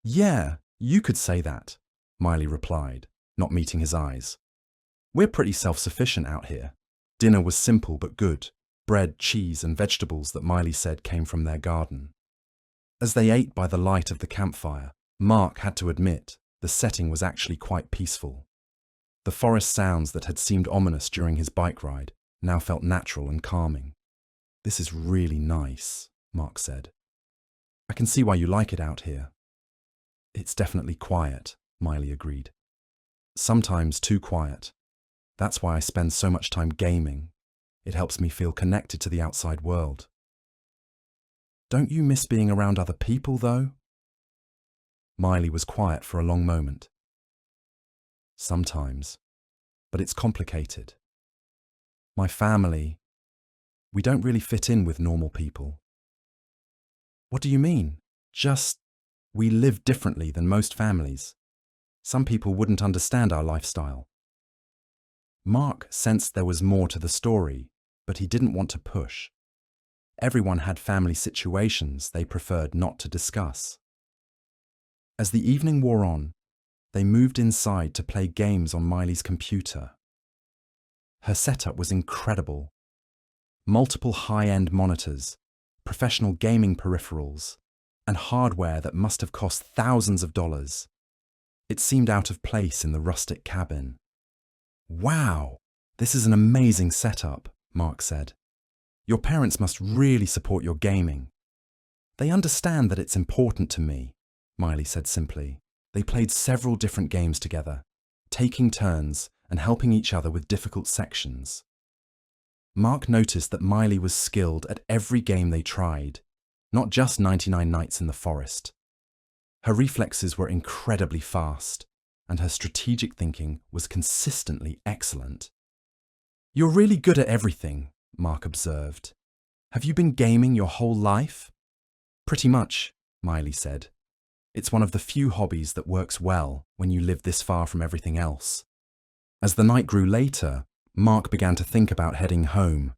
"Yeah, you could say that," Miley replied, not meeting his eyes. "We're pretty self-sufficient out here." Dinner was simple but good, bread, cheese, and vegetables that Miley said came from their garden. As they ate by the light of the campfire, Mark had to admit the setting was actually quite peaceful. The forest sounds that had seemed ominous during his bike ride now felt natural and calming. "This is really nice," Mark said. "I can see why you like it out here." "It's definitely quiet," Miley agreed. "Sometimes too quiet. That's why I spend so much time gaming. It helps me feel connected to the outside world." "Don't you miss being around other people, though?" Miley was quiet for a long moment. "Sometimes, but it's complicated. My family, we don't really fit in with normal people." "What do you mean?" "Just, we live differently than most families. Some people wouldn't understand our lifestyle." Mark sensed there was more to the story, but he didn't want to push. Everyone had family situations they preferred not to discuss. As the evening wore on, they moved inside to play games on Miley's computer. Her setup was incredible. Multiple high-end monitors, professional gaming peripherals, and hardware that must have cost thousands of dollars. It seemed out of place in the rustic cabin. "Wow, this is an amazing setup," Mark said. "Your parents must really support your gaming." "They understand that it's important to me," Miley said simply. They played several different games together, taking turns and helping each other with difficult sections. Mark noticed that Miley was skilled at every game they tried, not just 99 Nights in the Forest. Her reflexes were incredibly fast, and her strategic thinking was consistently excellent. "You're really good at everything," Mark observed. "Have you been gaming your whole life?" "Pretty much," Miley said. "It's one of the few hobbies that works well when you live this far from everything else." As the night grew later, Mark began to think about heading home.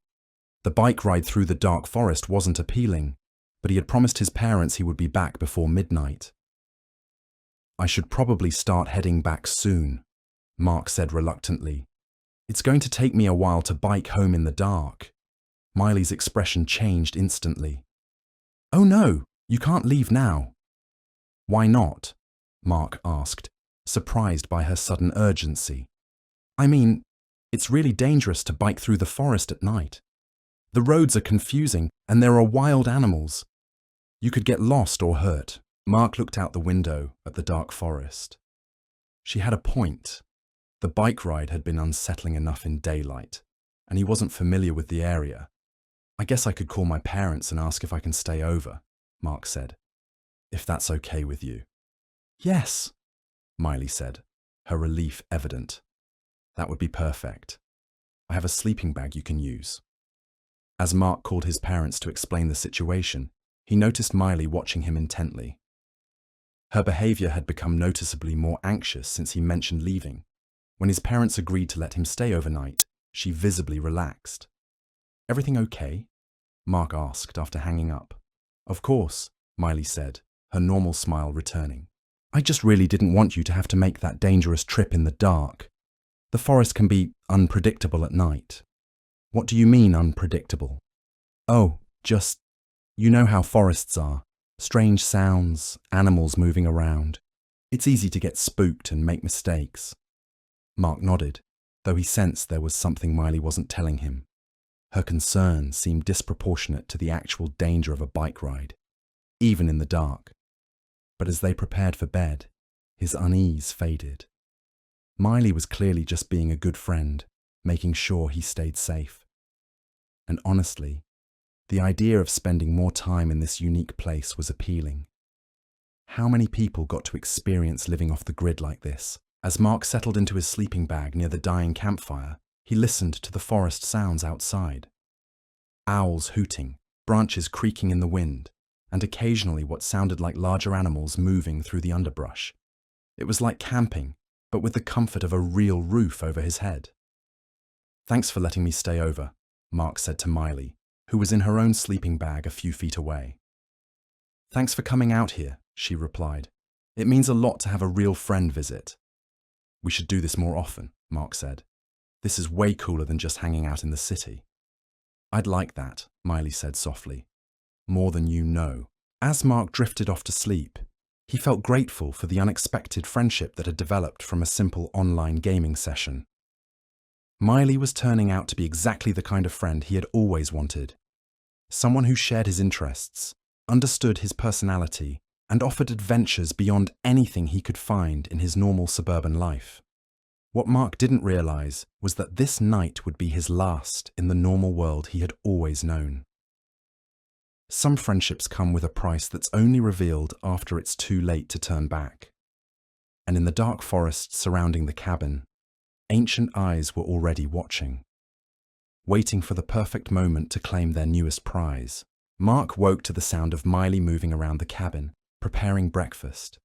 The bike ride through the dark forest wasn't appealing, but he had promised his parents he would be back before midnight. "I should probably start heading back soon," Mark said reluctantly. "It's going to take me a while to bike home in the dark." Miley's expression changed instantly. "Oh no, you can't leave now." "Why not?" Mark asked, surprised by her sudden urgency. "I mean, it's really dangerous to bike through the forest at night. The roads are confusing and there are wild animals. You could get lost or hurt." Mark looked out the window at the dark forest. She had a point. The bike ride had been unsettling enough in daylight, and he wasn't familiar with the area. "I guess I could call my parents and ask if I can stay over," Mark said. "If that's okay with you." "Yes," Miley said, her relief evident. "That would be perfect. I have a sleeping bag you can use." As Mark called his parents to explain the situation, he noticed Miley watching him intently. Her behavior had become noticeably more anxious since he mentioned leaving. When his parents agreed to let him stay overnight, She visibly relaxed. "Everything okay?" Mark asked after hanging up. "Of course," Miley said, her normal smile returning. "I just really didn't want you to have to make that dangerous trip in the dark. The forest can be unpredictable at night." "What do you mean, unpredictable?" "Oh, just, you know how forests are. Strange sounds, animals moving around. It's easy to get spooked and make mistakes." Mark nodded, though he sensed there was something Miley wasn't telling him. Her concern seemed disproportionate to the actual danger of a bike ride, even in the dark. But as they prepared for bed, his unease faded. Miley was clearly just being a good friend, making sure he stayed safe. And honestly, the idea of spending more time in this unique place was appealing. How many people got to experience living off the grid like this? As Mark settled into his sleeping bag near the dying campfire, he listened to the forest sounds outside. Owls hooting, branches creaking in the wind, and occasionally what sounded like larger animals moving through the underbrush. It was like camping, but with the comfort of a real roof over his head. "Thanks for letting me stay over," Mark said to Miley, who was in her own sleeping bag a few feet away. "Thanks for coming out here," she replied. "It means a lot to have a real friend visit." "We should do this more often," Mark said. "This is way cooler than just hanging out in the city." "I'd like that," Miley said softly. "More than you know." As Mark drifted off to sleep, he felt grateful for the unexpected friendship that had developed from a simple online gaming session. Miley was turning out to be exactly the kind of friend he had always wanted. Someone who shared his interests, understood his personality, and offered adventures beyond anything he could find in his normal suburban life. What Mark didn't realize was that this night would be his last in the normal world he had always known. Some friendships come with a price that's only revealed after it's too late to turn back. And in the dark forest surrounding the cabin, ancient eyes were already watching, waiting for the perfect moment to claim their newest prize. Mark woke to the sound of Miley moving around the cabin, preparing breakfast.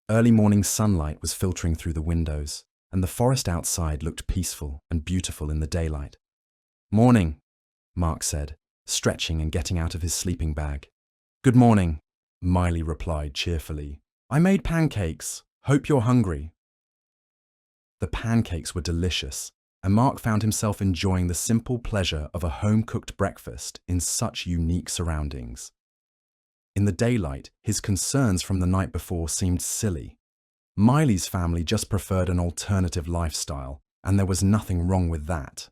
Early morning sunlight was filtering through the windows, and the forest outside looked peaceful and beautiful in the daylight. "Morning," Mark said, stretching and getting out of his sleeping bag. "Good morning," Miley replied cheerfully. "I made pancakes. Hope you're hungry." The pancakes were delicious, and Mark found himself enjoying the simple pleasure of a home-cooked breakfast in such unique surroundings. In the daylight, his concerns from the night before seemed silly. Miley's family just preferred an alternative lifestyle, and there was nothing wrong with that.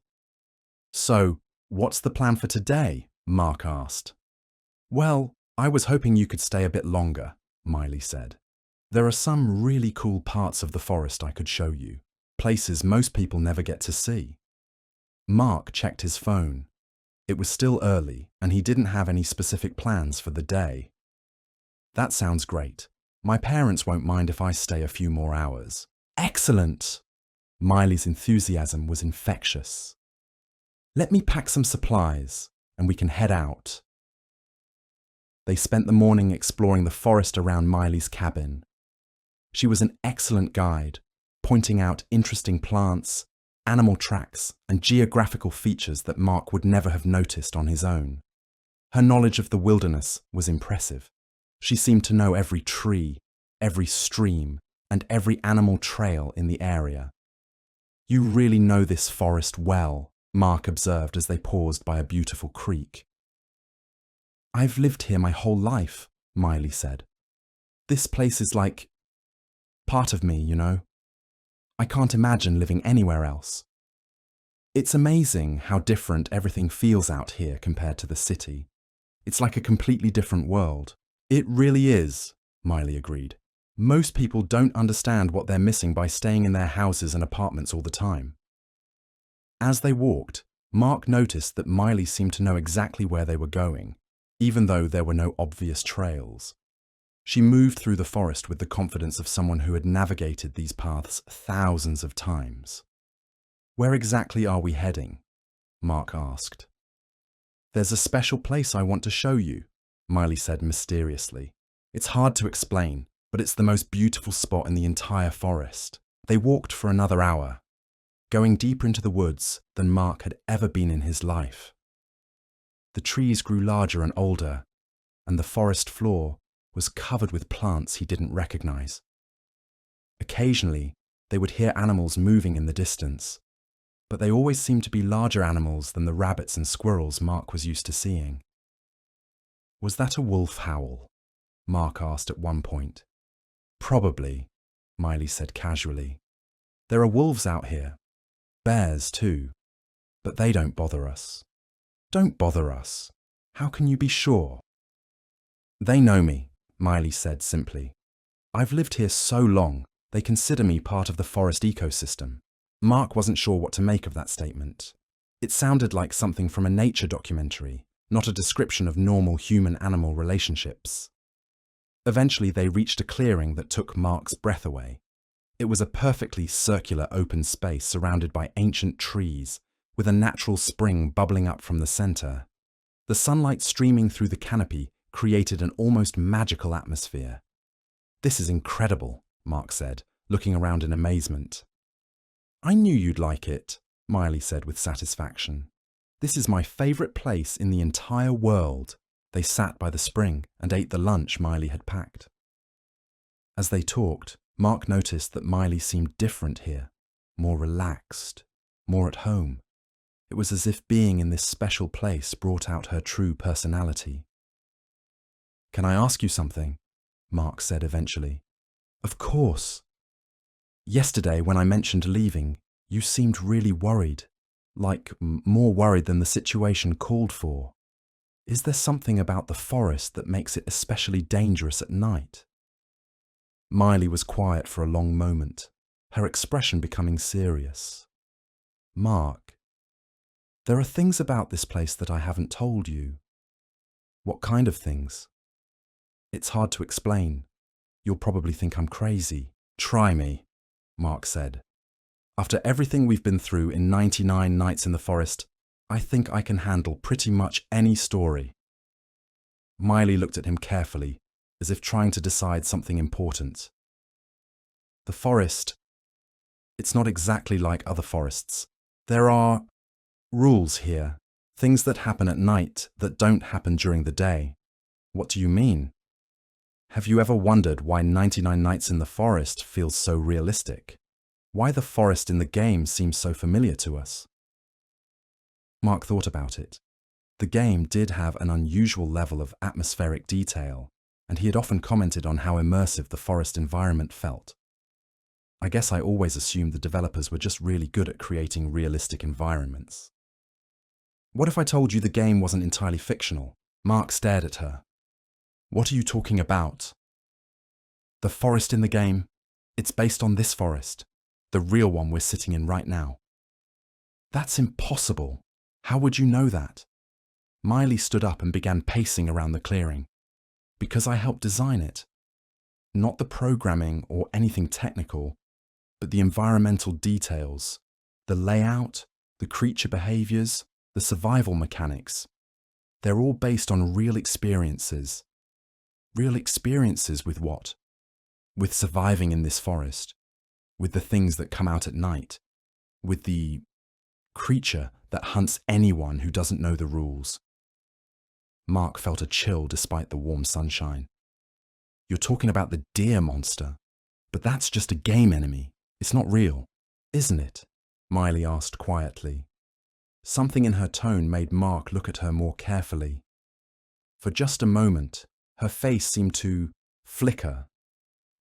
"So, what's the plan for today?" Mark asked. "Well, I was hoping you could stay a bit longer," Miley said. "There are some really cool parts of the forest I could show you, places most people never get to see." Mark checked his phone. It was still early, and he didn't have any specific plans for the day. "That sounds great. My parents won't mind if I stay a few more hours." "Excellent!" Miley's enthusiasm was infectious. "Let me pack some supplies, and we can head out." They spent the morning exploring the forest around Miley's cabin. She was an excellent guide, pointing out interesting plants, animal tracks, and geographical features that Mark would never have noticed on his own. Her knowledge of the wilderness was impressive. She seemed to know every tree, every stream, and every animal trail in the area. "You really know this forest well," Mark observed as they paused by a beautiful creek. "I've lived here my whole life," Miley said. "This place is like part of me, you know. I can't imagine living anywhere else." "It's amazing how different everything feels out here compared to the city. It's like a completely different world." "It really is," Miley agreed. "Most people don't understand what they're missing by staying in their houses and apartments all the time." As they walked, Mark noticed that Miley seemed to know exactly where they were going, even though there were no obvious trails. She moved through the forest with the confidence of someone who had navigated these paths thousands of times. "Where exactly are we heading?" Mark asked. "There's a special place I want to show you," Miley said mysteriously. "It's hard to explain, but it's the most beautiful spot in the entire forest." They walked for another hour. going deeper into the woods than Mark had ever been in his life. The trees grew larger and older, and the forest floor was covered with plants he didn't recognize. Occasionally, they would hear animals moving in the distance, but they always seemed to be larger animals than the rabbits and squirrels Mark was used to seeing. "Was that a wolf howl?" Mark asked at one point. "Probably," Miley said casually. "There are wolves out here. Bears too. But they don't bother us." "Don't bother us? How can you be sure?" "They know me," Miley said simply. "I've lived here so long, they consider me part of the forest ecosystem." Mark wasn't sure what to make of that statement. It sounded like something from a nature documentary, not a description of normal human-animal relationships. Eventually, they reached a clearing that took Mark's breath away. It was a perfectly circular open space surrounded by ancient trees, with a natural spring bubbling up from the center. The sunlight streaming through the canopy created an almost magical atmosphere. "This is incredible," Mark said, looking around in amazement. "I knew you'd like it," Miley said with satisfaction. "This is my favorite place in the entire world." They sat by the spring and ate the lunch Miley had packed. As they talked, Mark noticed that Miley seemed different here, more relaxed, more at home. It was as if being in this special place brought out her true personality. "Can I ask you something?" Mark said eventually. "Of course." "Yesterday, when I mentioned leaving, you seemed really worried, like more worried than the situation called for. Is there something about the forest that makes it especially dangerous at night?" Miley was quiet for a long moment, her expression becoming serious. "Mark, there are things about this place that I haven't told you." "What kind of things?" "It's hard to explain. You'll probably think I'm crazy." "Try me," Mark said. "After everything we've been through in 99 Nights in the Forest, I think I can handle pretty much any story." Miley looked at him carefully, as if trying to decide something important. "The forest, it's not exactly like other forests. There are rules here, things that happen at night that don't happen during the day." "What do you mean?" "Have you ever wondered why 99 Nights in the Forest feels so realistic? Why the forest in the game seems so familiar to us?" Mark thought about it. The game did have an unusual level of atmospheric detail, and he had often commented on how immersive the forest environment felt. "I guess I always assumed the developers were just really good at creating realistic environments." "What if I told you the game wasn't entirely fictional?" Mark stared at her. "What are you talking about?" "The forest in the game, it's based on this forest, the real one we're sitting in right now." "That's impossible. How would you know that?" Miley stood up and began pacing around the clearing. "Because I helped design it. Not the programming or anything technical, but the environmental details, the layout, the creature behaviors, the survival mechanics. They're all based on real experiences. Real experiences with what? With surviving in this forest, with the things that come out at night, with the creature that hunts anyone who doesn't know the rules." Mark felt a chill despite the warm sunshine. "You're talking about the deer monster, but that's just a game enemy. It's not real, isn't it?" Miley asked quietly. Something in her tone made Mark look at her more carefully. For just a moment, her face seemed to flicker,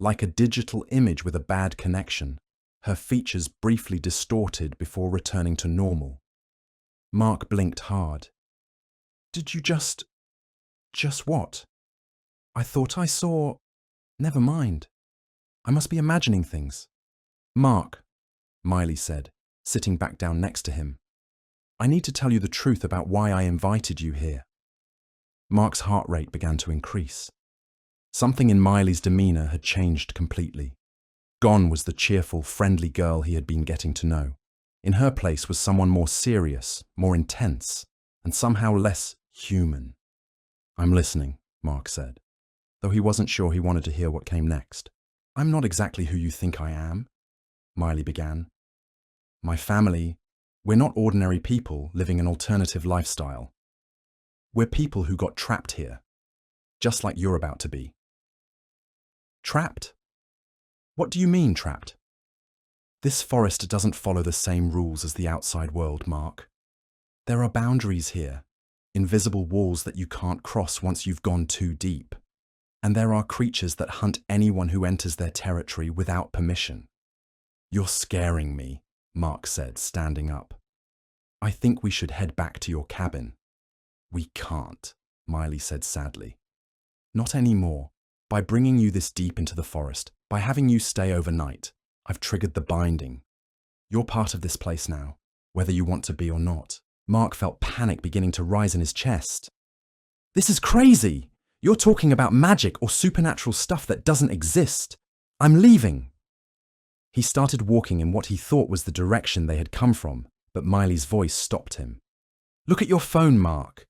like a digital image with a bad connection, her features briefly distorted before returning to normal. Mark blinked hard. "Did you just what?" "I thought I saw... Never mind. I must be imagining things." "Mark," Miley said, sitting back down next to him, "I need to tell you the truth about why I invited you here." Mark's heart rate began to increase. Something in Miley's demeanor had changed completely. Gone was the cheerful, friendly girl he had been getting to know. In her place was someone more serious, more intense, and somehow less human. "I'm listening," Mark said, though he wasn't sure he wanted to hear what came next. "I'm not exactly who you think I am," Miley began. My family, we're not ordinary people living an alternative lifestyle. We're people who got trapped here, just like you're about to be. Trapped? What do you mean, trapped? This forest doesn't follow the same rules as the outside world, Mark. There are boundaries here, invisible walls that you can't cross once you've gone too deep. And there are creatures that hunt anyone who enters their territory without permission. You're scaring me, Mark said, standing up. I think we should head back to your cabin. We can't, Miley said sadly. Not anymore. By bringing you this deep into the forest, by having you stay overnight, I've triggered the binding. You're part of this place now, whether you want to be or not. Mark felt panic beginning to rise in his chest. This is crazy! You're talking about magic or supernatural stuff that doesn't exist. I'm leaving. He started walking in what he thought was the direction they had come from, but Miley's voice stopped him. Look at your phone, Mark.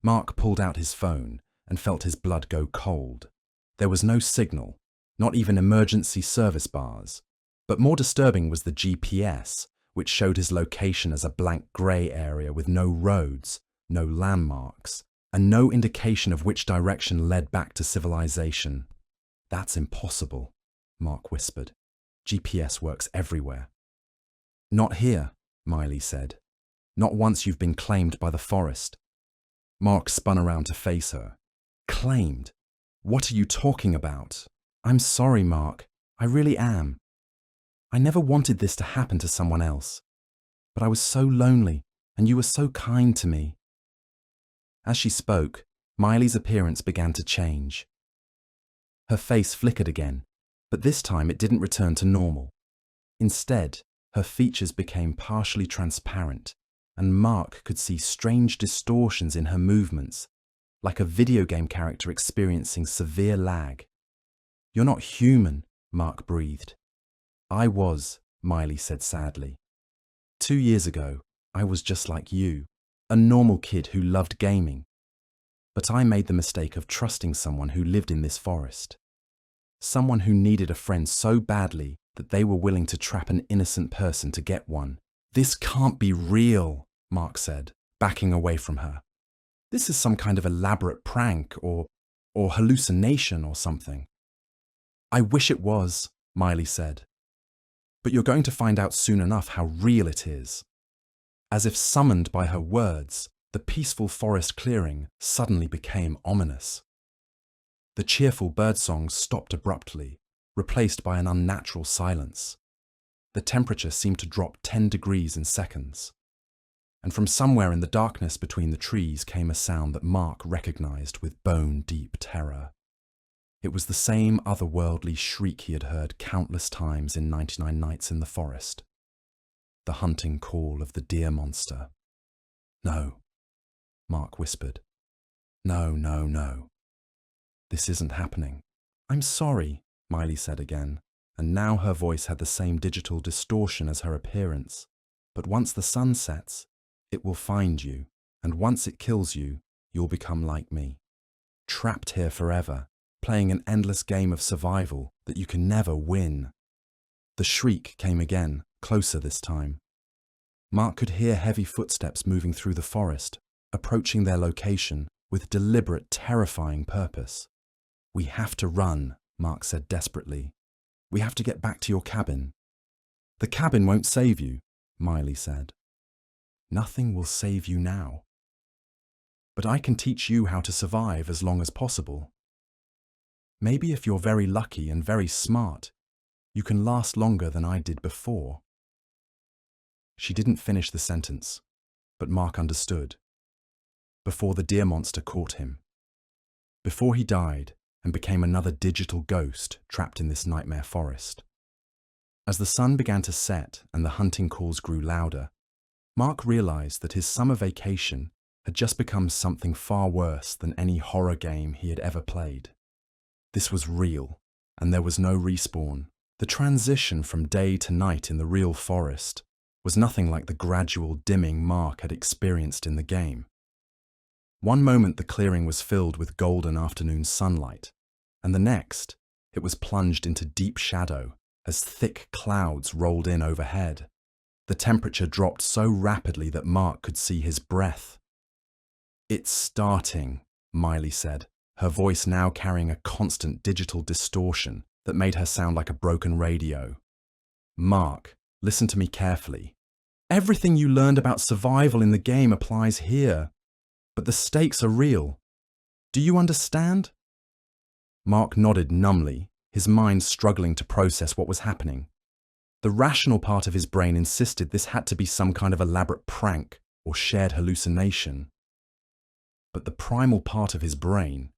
Mark pulled out his phone and felt his blood go cold. There was no signal, not even emergency service bars. But more disturbing was the GPS, which showed his location as a blank grey area with no roads, no landmarks, and no indication of which direction led back to civilization. That's impossible, Mark whispered. GPS works everywhere. Not here, Miley said. Not once you've been claimed by the forest. Mark spun around to face her. Claimed? What are you talking about? I'm sorry, Mark. I really am. I never wanted this to happen to someone else. But I was so lonely, and you were so kind to me. As she spoke, Miley's appearance began to change. Her face flickered again, but this time it didn't return to normal. Instead, her features became partially transparent, and Mark could see strange distortions in her movements, like a video game character experiencing severe lag. You're not human, Mark breathed. I was, Miley said sadly. 2 years ago, I was just like you, a normal kid who loved gaming. But I made the mistake of trusting someone who lived in this forest. Someone who needed a friend so badly that they were willing to trap an innocent person to get one. This can't be real, Mark said, backing away from her. This is some kind of elaborate prank or hallucination or something. I wish it was, Miley said. But you're going to find out soon enough how real it is. As if summoned by her words, the peaceful forest clearing suddenly became ominous. The cheerful birdsong stopped abruptly, replaced by an unnatural silence. The temperature seemed to drop 10 degrees in seconds. And from somewhere in the darkness between the trees came a sound that Mark recognized with bone-deep terror. It was the same otherworldly shriek he had heard countless times in 99 Nights in the Forest. The hunting call of the deer monster. No, Mark whispered. No, no, no. This isn't happening. I'm sorry, Miley said again, and now her voice had the same digital distortion as her appearance. But once the sun sets, it will find you, and once it kills you, you'll become like me. Trapped here forever, playing an endless game of survival that you can never win. The shriek came again, closer this time. Mark could hear heavy footsteps moving through the forest, approaching their location with deliberate, terrifying purpose. We have to run, Mark said desperately. We have to get back to your cabin. The cabin won't save you, Miley said. Nothing will save you now. But I can teach you how to survive as long as possible. Maybe if you're very lucky and very smart, you can last longer than I did before. She didn't finish the sentence, but Mark understood. Before the deer monster caught him. Before he died and became another digital ghost trapped in this nightmare forest. As the sun began to set and the hunting calls grew louder, Mark realized that his summer vacation had just become something far worse than any horror game he had ever played. This was real, and there was no respawn. The transition from day to night in the real forest was nothing like the gradual dimming Mark had experienced in the game. One moment the clearing was filled with golden afternoon sunlight, and the next it was plunged into deep shadow as thick clouds rolled in overhead. The temperature dropped so rapidly that Mark could see his breath. "It's starting," Miley said, her voice now carrying a constant digital distortion that made her sound like a broken radio. "Mark, listen to me carefully. Everything you learned about survival in the game applies here, but the stakes are real. Do you understand?" Mark nodded numbly, his mind struggling to process what was happening. The rational part of his brain insisted this had to be some kind of elaborate prank or shared hallucination. But the primal part of his brain,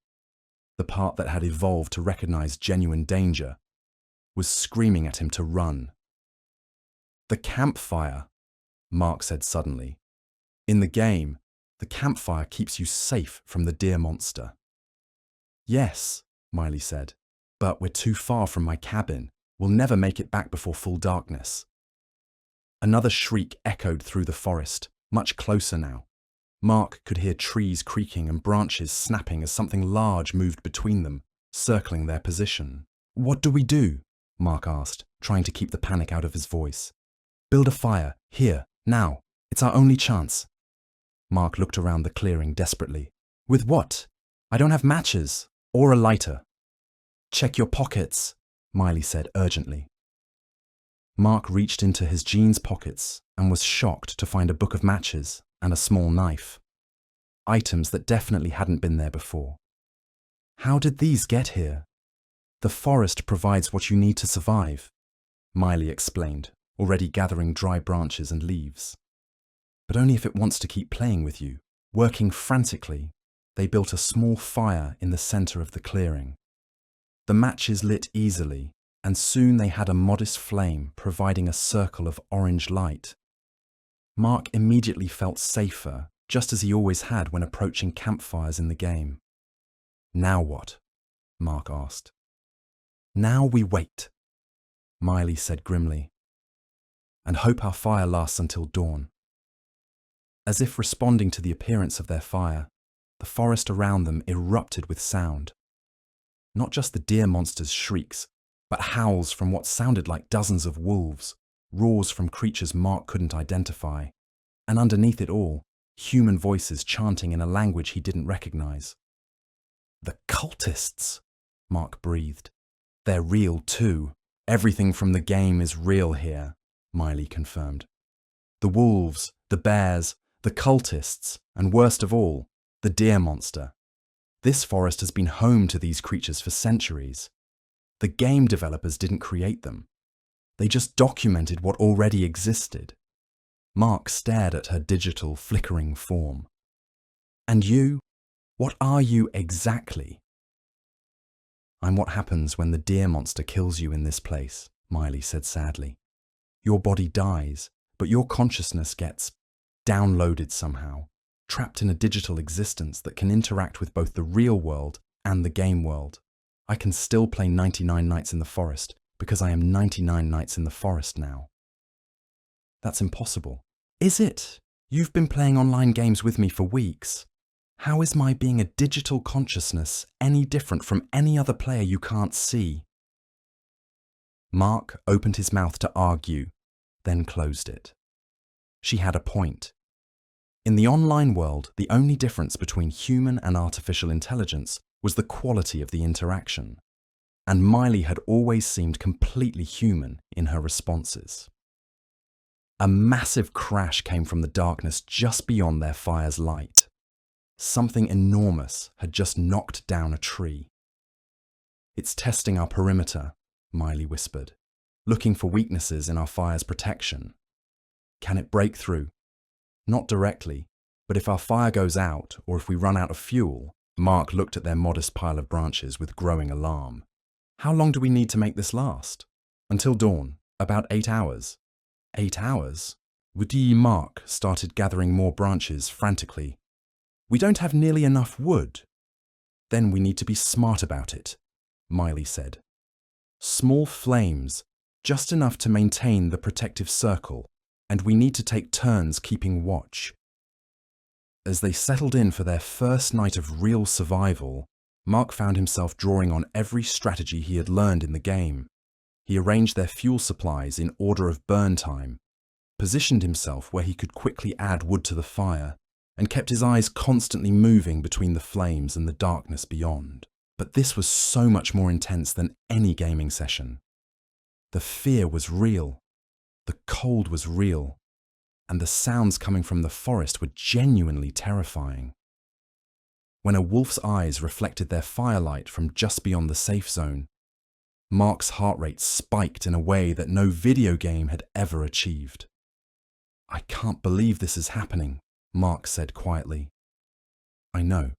the part that had evolved to recognize genuine danger, was screaming at him to run. "The campfire," Mark said suddenly. "In the game, the campfire keeps you safe from the deer monster." "Yes," Miley said, "but we're too far from my cabin. We'll never make it back before full darkness." Another shriek echoed through the forest, much closer now. Mark could hear trees creaking and branches snapping as something large moved between them, circling their position. "What do we do?" Mark asked, trying to keep the panic out of his voice. "Build a fire, here, now. It's our only chance." Mark looked around the clearing desperately. "With what? I don't have matches or a lighter." "Check your pockets," Miley said urgently. Mark reached into his jeans pockets and was shocked to find a book of matches and a small knife. Items that definitely hadn't been there before. "How did these get here?" "The forest provides what you need to survive," Miley explained, already gathering dry branches and leaves. "But only if it wants to keep playing with you." Working frantically, they built a small fire in the center of the clearing. The matches lit easily, and soon they had a modest flame providing a circle of orange light. Mark immediately felt safer, just as he always had when approaching campfires in the game. "Now what?" Mark asked. "Now we wait," Miley said grimly, "and hope our fire lasts until dawn." As if responding to the appearance of their fire, the forest around them erupted with sound. Not just the deer monster's shrieks, but howls from what sounded like dozens of wolves, roars from creatures Mark couldn't identify, and underneath it all, human voices chanting in a language he didn't recognize. "The cultists," Mark breathed. "They're real too. Everything from the game is real here," Miley confirmed. "The wolves, the bears, the cultists, and worst of all, the deer monster. This forest has been home to these creatures for centuries. The game developers didn't create them. They just documented what already existed." Mark stared at her digital, flickering form. "And you? What are you exactly?" "I'm what happens when the deer monster kills you in this place," Miley said sadly. "Your body dies, but your consciousness gets downloaded somehow, trapped in a digital existence that can interact with both the real world and the game world. I can still play 99 Nights in the Forest because I am 99 Nights in the Forest now." "That's impossible." "Is it? You've been playing online games with me for weeks. How is my being a digital consciousness any different from any other player you can't see?" Mark opened his mouth to argue, then closed it. She had a point. In the online world, the only difference between human and artificial intelligence was the quality of the interaction, and Miley had always seemed completely human in her responses. A massive crash came from the darkness just beyond their fire's light. Something enormous had just knocked down a tree. "It's testing our perimeter," Miley whispered, "looking for weaknesses in our fire's protection. Can it break through? Not directly, but if our fire goes out or if we run out of fuel." Mark looked at their modest pile of branches with growing alarm. "How long do we need to make this last?" "Until dawn, about 8 hours. 8 hours? Mark started gathering more branches frantically. "We don't have nearly enough wood." "Then we need to be smart about it," Miley said. "Small flames, just enough to maintain the protective circle, and we need to take turns keeping watch." As they settled in for their first night of real survival, Mark found himself drawing on every strategy he had learned in the game. He arranged their fuel supplies in order of burn time, positioned himself where he could quickly add wood to the fire, and kept his eyes constantly moving between the flames and the darkness beyond. But this was so much more intense than any gaming session. The fear was real, the cold was real, and the sounds coming from the forest were genuinely terrifying. When a wolf's eyes reflected their firelight from just beyond the safe zone, Mark's heart rate spiked in a way that no video game had ever achieved. "I can't believe this is happening," Mark said quietly. "I know,"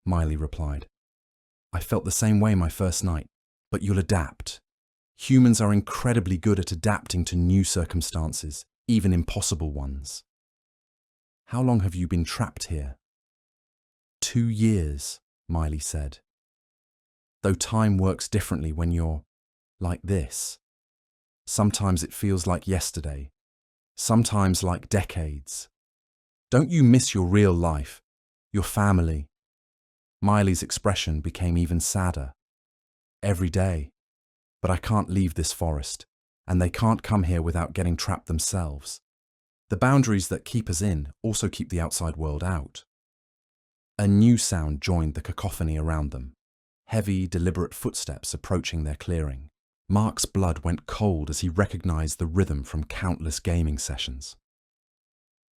Miley replied. "I felt the same way my first night, but you'll adapt. Humans are incredibly good at adapting to new circumstances, even impossible ones." "How long have you been trapped here?" 2 years, Miley said. "Though time works differently when you're like this. Sometimes it feels like yesterday, sometimes like decades. Don't you miss your real life, your family?" Miley's expression became even sadder. "Every day. But I can't leave this forest, and they can't come here without getting trapped themselves. The boundaries that keep us in also keep the outside world out." A new sound joined the cacophony around them. Heavy, deliberate footsteps approaching their clearing. Mark's blood went cold as he recognized the rhythm from countless gaming sessions.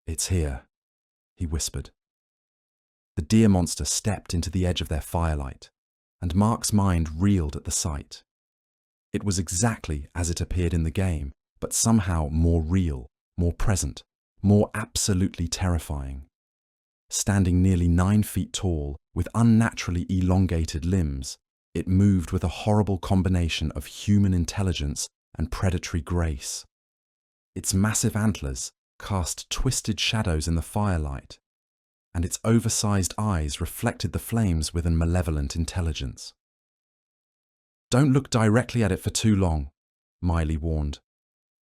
"It's here," he whispered. The deer monster stepped into the edge of their firelight, and Mark's mind reeled at the sight. It was exactly as it appeared in the game, but somehow more real, more present, more absolutely terrifying. Standing nearly 9 feet tall, with unnaturally elongated limbs, it moved with a horrible combination of human intelligence and predatory grace. Its massive antlers cast twisted shadows in the firelight, and its oversized eyes reflected the flames with a malevolent intelligence. "Don't look directly at it for too long," Miley warned.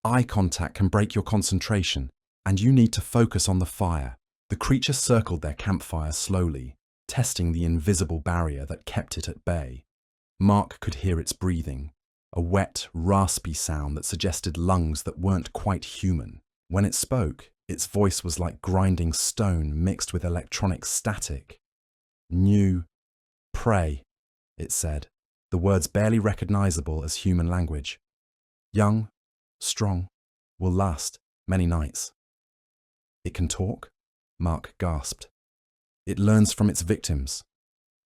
"Eye contact can break your concentration, and you need to focus on the fire." The creature circled their campfire slowly, testing the invisible barrier that kept it at bay. Mark could hear its breathing, a wet, raspy sound that suggested lungs that weren't quite human. When it spoke, its voice was like grinding stone mixed with electronic static. "New prey," it said, the words barely recognizable as human language. "Young, strong, will last many nights." "It can talk?" Mark gasped. "It learns from its victims,"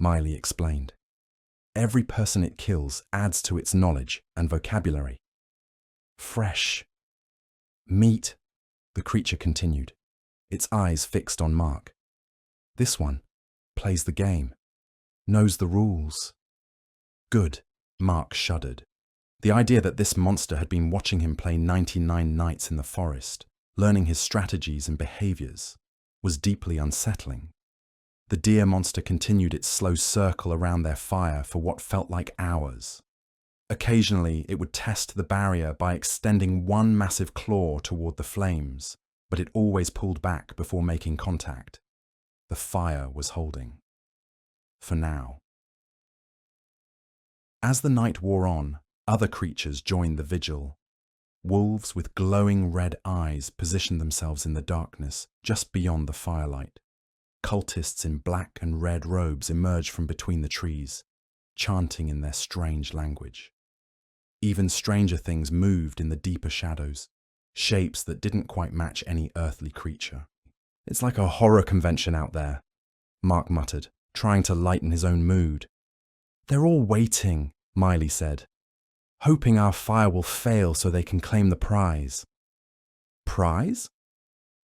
Miley explained. "Every person it kills adds to its knowledge and vocabulary." "Fresh meat," the creature continued, its eyes fixed on Mark. "This one plays the game, knows the rules." "Good," Mark shuddered. The idea that this monster had been watching him play 99 nights in the forest, learning his strategies and behaviors, was deeply unsettling. The deer monster continued its slow circle around their fire for what felt like hours. Occasionally, it would test the barrier by extending one massive claw toward the flames, but it always pulled back before making contact. The fire was holding. For now. As the night wore on, other creatures joined the vigil. Wolves with glowing red eyes positioned themselves in the darkness just beyond the firelight. Cultists in black and red robes emerged from between the trees, chanting in their strange language. Even stranger things moved in the deeper shadows, shapes that didn't quite match any earthly creature. "It's like a horror convention out there," Mark muttered, trying to lighten his own mood. "They're all waiting," Miley said, "hoping our fire will fail so they can claim the prize." "Prize?"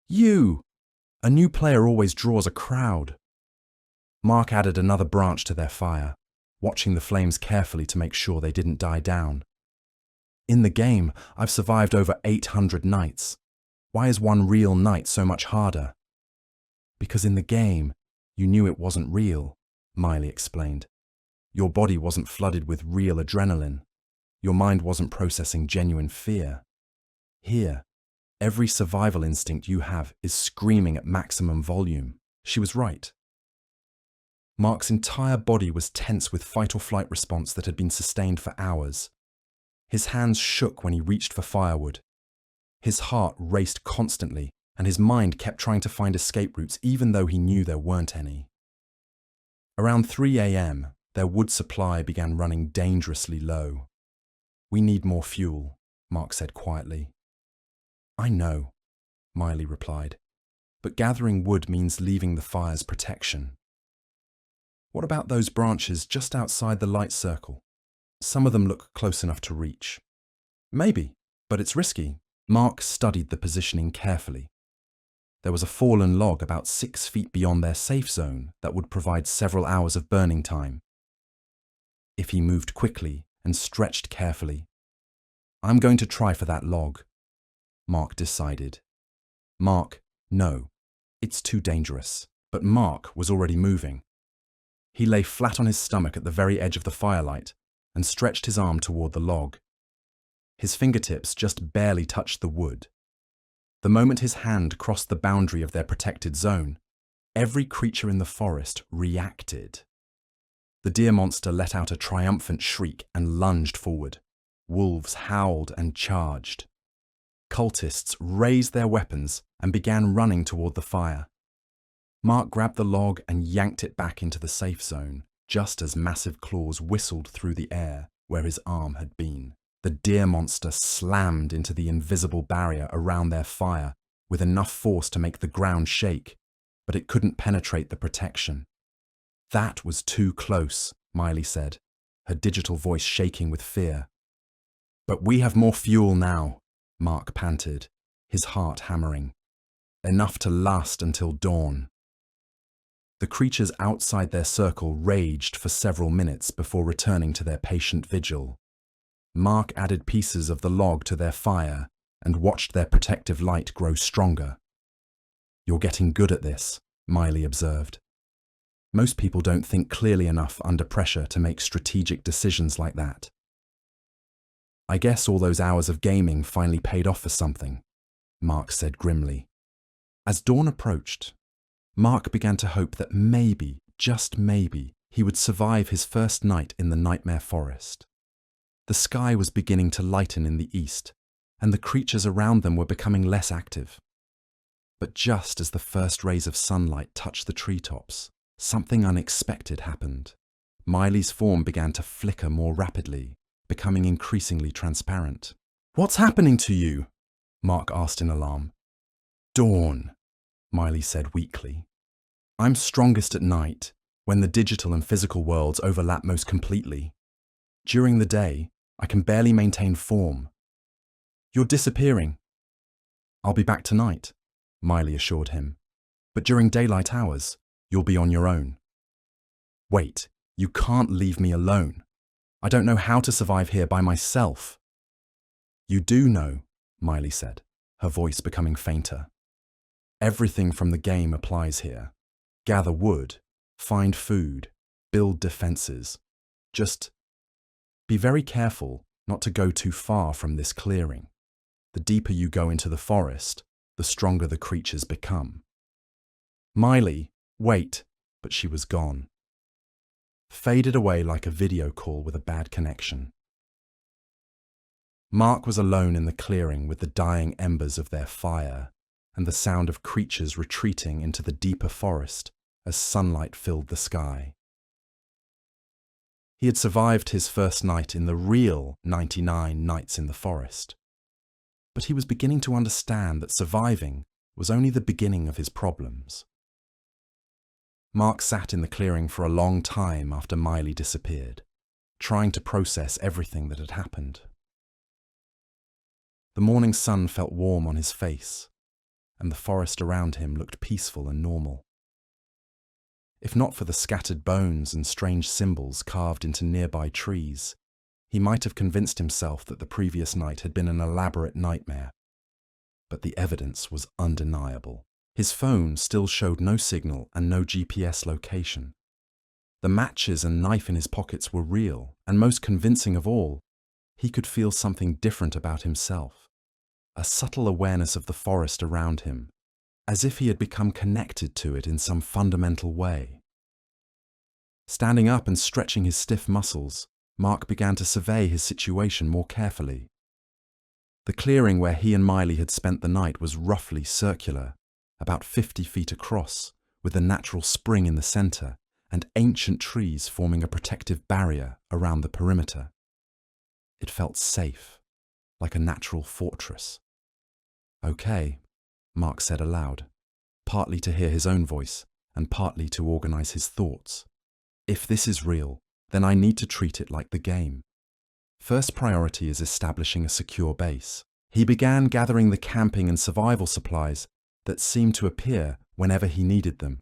"You! A new player always draws a crowd." Mark added another branch to their fire, watching the flames carefully to make sure they didn't die down. "In the game, I've survived over 800 nights. Why is one real night so much harder?" "Because in the game, you knew it wasn't real," Miley explained. "Your body wasn't flooded with real adrenaline. Your mind wasn't processing genuine fear. Here, every survival instinct you have is screaming at maximum volume." She was right. Mark's entire body was tense with fight-or-flight response that had been sustained for hours. His hands shook when he reached for firewood. His heart raced constantly, and his mind kept trying to find escape routes even though he knew there weren't any. Around 3 a.m., their wood supply began running dangerously low. "We need more fuel," Mark said quietly. "I know," Miley replied, "but gathering wood means leaving the fire's protection." "What about those branches just outside the light circle? Some of them look close enough to reach." "Maybe, but it's risky." Mark studied the positioning carefully. There was a fallen log about 6 feet beyond their safe zone that would provide several hours of burning time. If he moved quickly and stretched carefully. "I'm going to try for that log," Mark decided. "Mark, no, it's too dangerous." But Mark was already moving. He lay flat on his stomach at the very edge of the firelight and stretched his arm toward the log. His fingertips just barely touched the wood. The moment his hand crossed the boundary of their protected zone, every creature in the forest reacted. The deer monster let out a triumphant shriek and lunged forward. Wolves howled and charged. Cultists raised their weapons and began running toward the fire. Mark grabbed the log and yanked it back into the safe zone, just as massive claws whistled through the air where his arm had been. The deer monster slammed into the invisible barrier around their fire with enough force to make the ground shake, but it couldn't penetrate the protection. "That was too close," Miley said, her digital voice shaking with fear. "But we have more fuel now," Mark panted, his heart hammering. "Enough to last until dawn." The creatures outside their circle raged for several minutes before returning to their patient vigil. Mark added pieces of the log to their fire and watched their protective light grow stronger. "You're getting good at this," Miley observed. "Most people don't think clearly enough under pressure to make strategic decisions like that." "I guess all those hours of gaming finally paid off for something," Mark said grimly. As dawn approached, Mark began to hope that maybe, just maybe, he would survive his first night in the Nightmare Forest. The sky was beginning to lighten in the east, and the creatures around them were becoming less active. But just as the first rays of sunlight touched the treetops, something unexpected happened. Miley's form began to flicker more rapidly, becoming increasingly transparent. "What's happening to you?" Mark asked in alarm. "Dawn," Miley said weakly. "I'm strongest at night, when the digital and physical worlds overlap most completely. During the day, I can barely maintain form." "You're disappearing." "I'll be back tonight," Miley assured him. "But during daylight hours, you'll be on your own." "Wait, you can't leave me alone. I don't know how to survive here by myself." "You do know," Miley said, her voice becoming fainter. "Everything from the game applies here. Gather wood, find food, build defenses. Just be very careful not to go too far from this clearing. The deeper you go into the forest, the stronger the creatures become." "Miley, wait," but she was gone. Faded away like a video call with a bad connection. Mark was alone in the clearing with the dying embers of their fire and the sound of creatures retreating into the deeper forest as sunlight filled the sky. He had survived his first night in the real 99 Nights in the Forest. But he was beginning to understand that surviving was only the beginning of his problems. Mark sat in the clearing for a long time after Miley disappeared, trying to process everything that had happened. The morning sun felt warm on his face, and the forest around him looked peaceful and normal. If not for the scattered bones and strange symbols carved into nearby trees, he might have convinced himself that the previous night had been an elaborate nightmare. But the evidence was undeniable. His phone still showed no signal and no GPS location. The matches and knife in his pockets were real, and most convincing of all, he could feel something different about himself. A subtle awareness of the forest around him, as if he had become connected to it in some fundamental way. Standing up and stretching his stiff muscles, Mark began to survey his situation more carefully. The clearing where he and Miley had spent the night was roughly circular, about 50 feet across, with a natural spring in the center and ancient trees forming a protective barrier around the perimeter. It felt safe, like a natural fortress. "Okay," Mark said aloud, partly to hear his own voice and partly to organize his thoughts. "If this is real, then I need to treat it like the game. First priority is establishing a secure base." He began gathering the camping and survival supplies that seemed to appear whenever he needed them,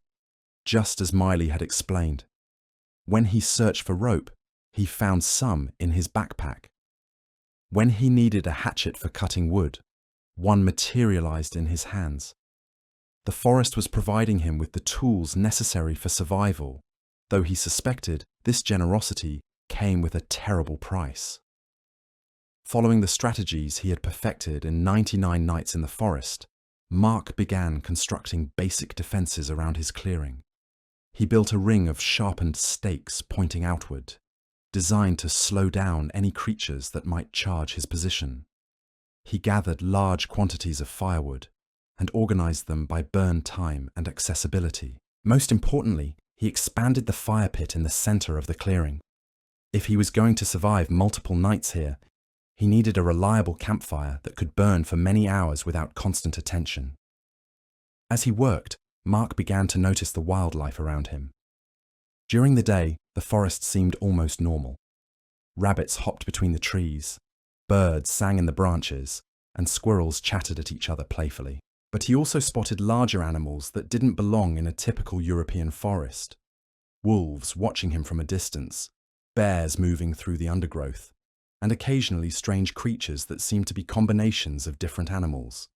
just as Miley had explained. When he searched for rope, he found some in his backpack. When he needed a hatchet for cutting wood, one materialized in his hands. The forest was providing him with the tools necessary for survival, though he suspected this generosity came with a terrible price. Following the strategies he had perfected in 99 Nights in the Forest, Mark began constructing basic defenses around his clearing. He built a ring of sharpened stakes pointing outward, designed to slow down any creatures that might charge his position. He gathered large quantities of firewood and organized them by burn time and accessibility. Most importantly, he expanded the fire pit in the center of the clearing. If he was going to survive multiple nights here, he needed a reliable campfire that could burn for many hours without constant attention. As he worked, Mark began to notice the wildlife around him. During the day, the forest seemed almost normal. Rabbits hopped between the trees, birds sang in the branches, and squirrels chattered at each other playfully. But he also spotted larger animals that didn't belong in a typical European forest. Wolves watching him from a distance, bears moving through the undergrowth, and occasionally strange creatures that seemed to be combinations of different animals.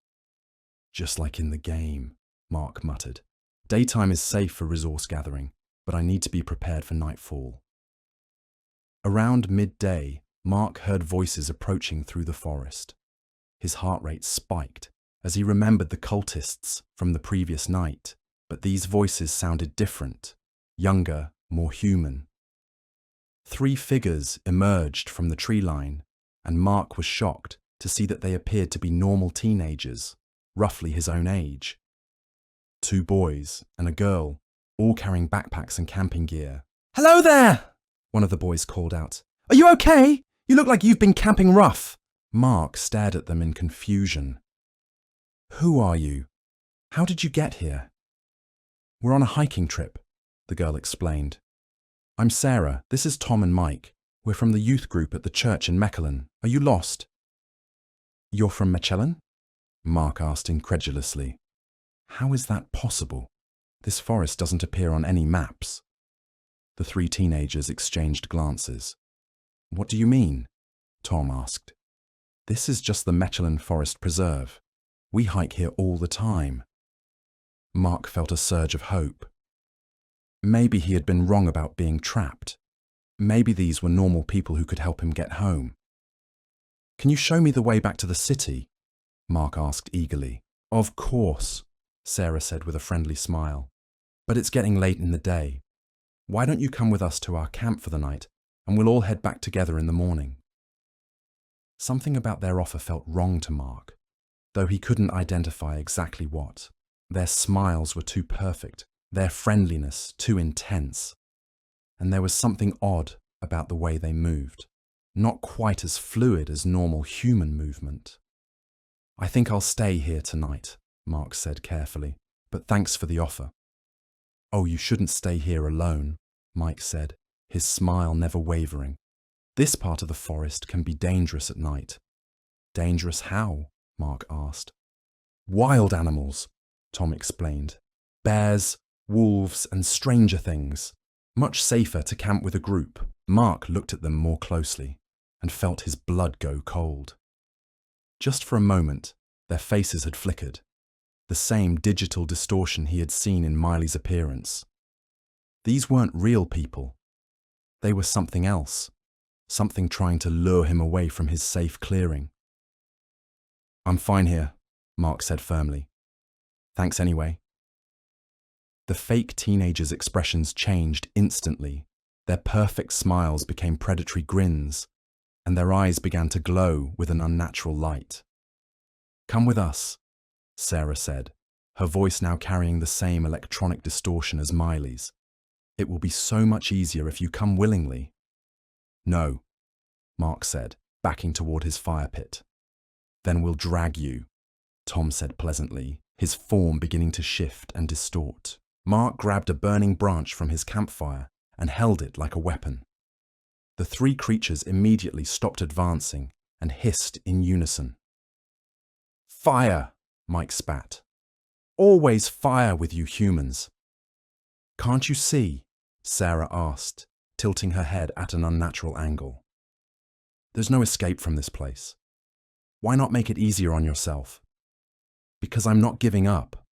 "Just like in the game," Mark muttered. "Daytime is safe for resource gathering, but I need to be prepared for nightfall." Around midday, Mark heard voices approaching through the forest. His heart rate spiked as he remembered the cultists from the previous night, but these voices sounded different, younger, more human. 3 figures emerged from the tree line, and Mark was shocked to see that they appeared to be normal teenagers, roughly his own age. 2 boys and a girl, all carrying backpacks and camping gear. "Hello there!" one of the boys called out. "Are you okay? You look like you've been camping rough." Mark stared at them in confusion. "Who are you? How did you get here?" "We're on a hiking trip," the girl explained. "I'm Sarah, this is Tom and Mike. We're from the youth group at the church in Mechelen. Are you lost?" "You're from Mechelen?" Mark asked incredulously. "How is that possible? This forest doesn't appear on any maps." The 3 teenagers exchanged glances. "What do you mean?" Tom asked. "This is just the Mechelen Forest Preserve. We hike here all the time." Mark felt a surge of hope. Maybe he had been wrong about being trapped. Maybe these were normal people who could help him get home. "Can you show me the way back to the city?" Mark asked eagerly. "Of course," Sarah said with a friendly smile. "But it's getting late in the day. Why don't you come with us to our camp for the night, and we'll all head back together in the morning?" Something about their offer felt wrong to Mark, though he couldn't identify exactly what. Their smiles were too perfect, their friendliness too intense, and there was something odd about the way they moved, not quite as fluid as normal human movement. "I think I'll stay here tonight," Mark said carefully, "but thanks for the offer." "Oh, you shouldn't stay here alone," Mike said, his smile never wavering. "This part of the forest can be dangerous at night." "Dangerous how?" Mark asked. "Wild animals," Tom explained. "Bears, wolves, and stranger things. Much safer to camp with a group." Mark looked at them more closely and felt his blood go cold. Just for a moment, their faces had flickered, the same digital distortion he had seen in Miley's appearance. These weren't real people. They were something else, something trying to lure him away from his safe clearing. "I'm fine here," Mark said firmly. "Thanks anyway." The fake teenagers' expressions changed instantly. Their perfect smiles became predatory grins, and their eyes began to glow with an unnatural light. "Come with us," Sarah said, her voice now carrying the same electronic distortion as Miley's. "It will be so much easier if you come willingly." "No," Mark said, backing toward his fire pit. "Then we'll drag you," Tom said pleasantly, his form beginning to shift and distort. Mark grabbed a burning branch from his campfire and held it like a weapon. The three creatures immediately stopped advancing and hissed in unison. "Fire!" Mike spat. "Always fire with you humans." "Can't you see?" Sarah asked, tilting her head at an unnatural angle. "There's no escape from this place. Why not make it easier on yourself?" "Because I'm not giving up,"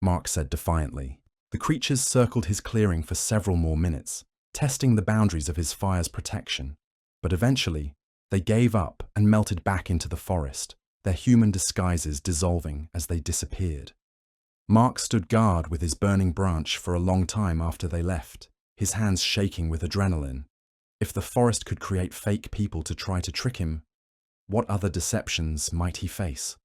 Mark said defiantly. The creatures circled his clearing for several more minutes, testing the boundaries of his fire's protection, but eventually they gave up and melted back into the forest, their human disguises dissolving as they disappeared. Mark stood guard with his burning branch for a long time after they left, his hands shaking with adrenaline. If the forest could create fake people to try to trick him, what other deceptions might he face?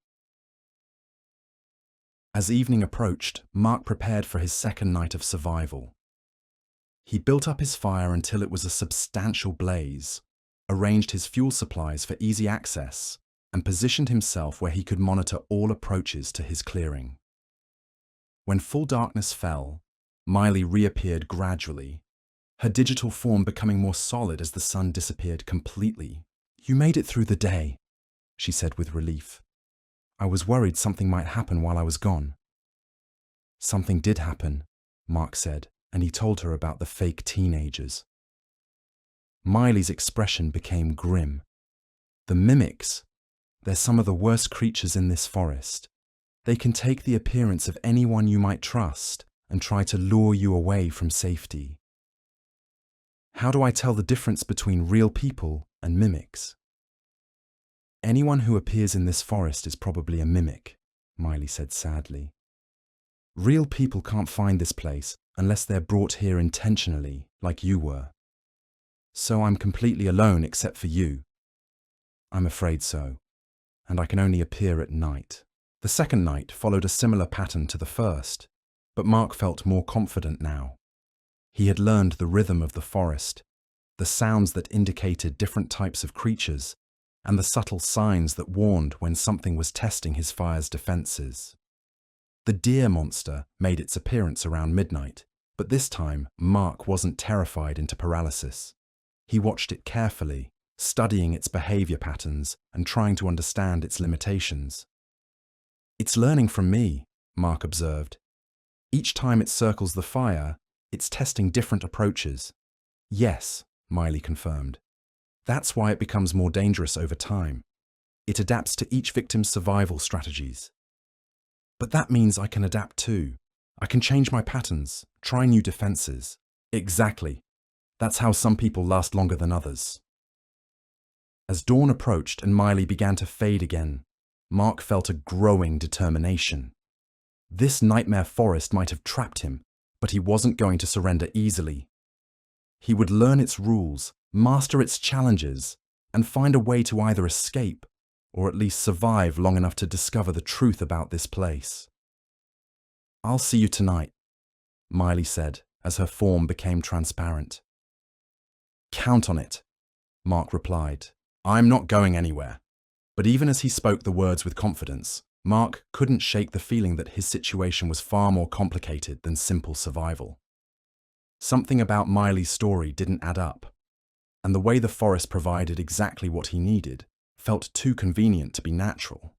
As evening approached, Mark prepared for his second night of survival. He built up his fire until it was a substantial blaze, arranged his fuel supplies for easy access, and positioned himself where he could monitor all approaches to his clearing. When full darkness fell, Miley reappeared gradually, her digital form becoming more solid as the sun disappeared completely. "You made it through the day," she said with relief. "I was worried something might happen while I was gone." "Something did happen," Mark said, and he told her about the fake teenagers. Miley's expression became grim. "The mimics, they're some of the worst creatures in this forest. They can take the appearance of anyone you might trust and try to lure you away from safety." "How do I tell the difference between real people and mimics?" "Anyone who appears in this forest is probably a mimic," Miley said sadly. "Real people can't find this place unless they're brought here intentionally, like you were. So I'm completely alone except for you." "I'm afraid so, and I can only appear at night." The second night followed a similar pattern to the first, but Mark felt more confident now. He had learned the rhythm of the forest, the sounds that indicated different types of creatures, and the subtle signs that warned when something was testing his fire's defenses. The deer monster made its appearance around midnight, but this time Mark wasn't terrified into paralysis. He watched it carefully, studying its behavior patterns and trying to understand its limitations. "It's learning from me," Mark observed. "Each time it circles the fire, it's testing different approaches." "Yes," Miley confirmed. "That's why it becomes more dangerous over time. It adapts to each victim's survival strategies." "But that means I can adapt too. I can change my patterns, try new defenses." "Exactly. That's how some people last longer than others." As dawn approached and Miley began to fade again, Mark felt a growing determination. This nightmare forest might have trapped him, but he wasn't going to surrender easily. He would learn its rules, master its challenges, and find a way to either escape or at least survive long enough to discover the truth about this place. "I'll see you tonight," Miley said as her form became transparent. "Count on it," Mark replied. "I'm not going anywhere." But even as he spoke the words with confidence, Mark couldn't shake the feeling that his situation was far more complicated than simple survival. Something about Miley's story didn't add up, and the way the forest provided exactly what he needed felt too convenient to be natural.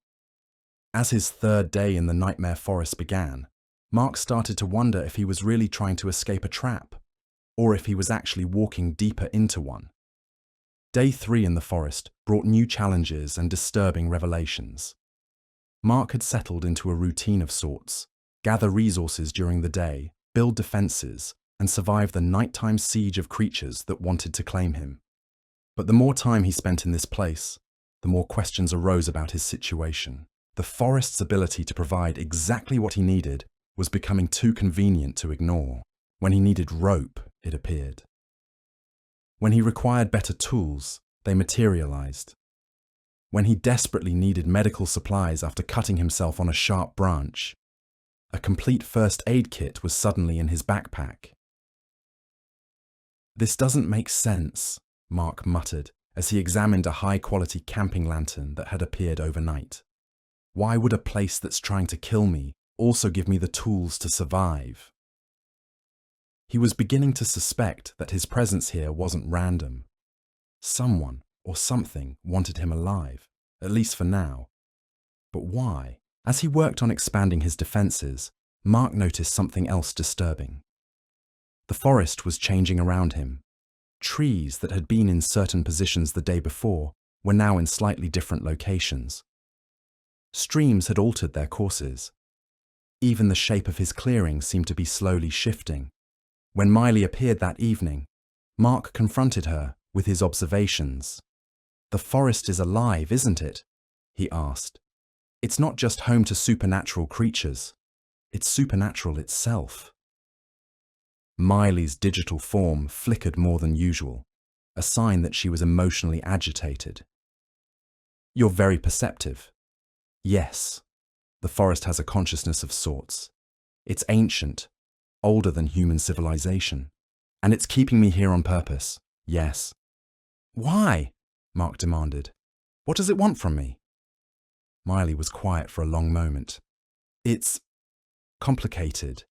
As his third day in the nightmare forest began, Mark started to wonder if he was really trying to escape a trap, or if he was actually walking deeper into one. Day 3 in the forest brought new challenges and disturbing revelations. Mark had settled into a routine of sorts, gather resources during the day, build defenses, and survive the nighttime siege of creatures that wanted to claim him. But the more time he spent in this place, the more questions arose about his situation. The forest's ability to provide exactly what he needed was becoming too convenient to ignore. When he needed rope, it appeared. When he required better tools, they materialized. when he desperately needed medical supplies after cutting himself on a sharp branch. A complete first aid kit was suddenly in his backpack. "This doesn't make sense," Mark muttered as he examined a high-quality camping lantern that had appeared overnight. "Why would a place that's trying to kill me also give me the tools to survive?" He was beginning to suspect that his presence here wasn't random. Someone or something wanted him alive, at least for now. But why? As he worked on expanding his defenses, Mark noticed something else disturbing. The forest was changing around him. Trees that had been in certain positions the day before were now in slightly different locations. Streams had altered their courses. Even the shape of his clearing seemed to be slowly shifting. When Miley appeared that evening, Mark confronted her with his observations. "The forest is alive, isn't it?" he asked. "It's not just home to supernatural creatures. It's supernatural itself." Miley's digital form flickered more than usual, a sign that she was emotionally agitated. "You're very perceptive. Yes, the forest has a consciousness of sorts. It's ancient, older than human civilization, and it's keeping me here on purpose, yes." "Why?" Mark demanded. "What does it want from me?" Miley was quiet for a long moment. "It's complicated.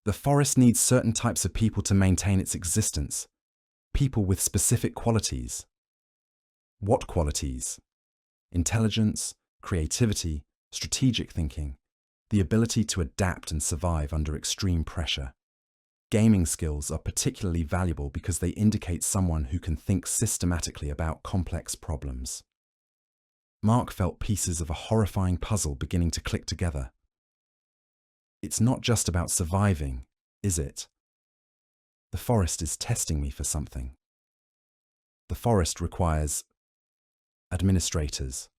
The forest needs certain types of people to maintain its existence, people with specific qualities." "What qualities?" "Intelligence, creativity, strategic thinking, the ability to adapt and survive under extreme pressure. Gaming skills are particularly valuable because they indicate someone who can think systematically about complex problems." Mark felt pieces of a horrifying puzzle beginning to click together. "It's not just about surviving, is it? The forest is testing me for something. The forest requires administrators,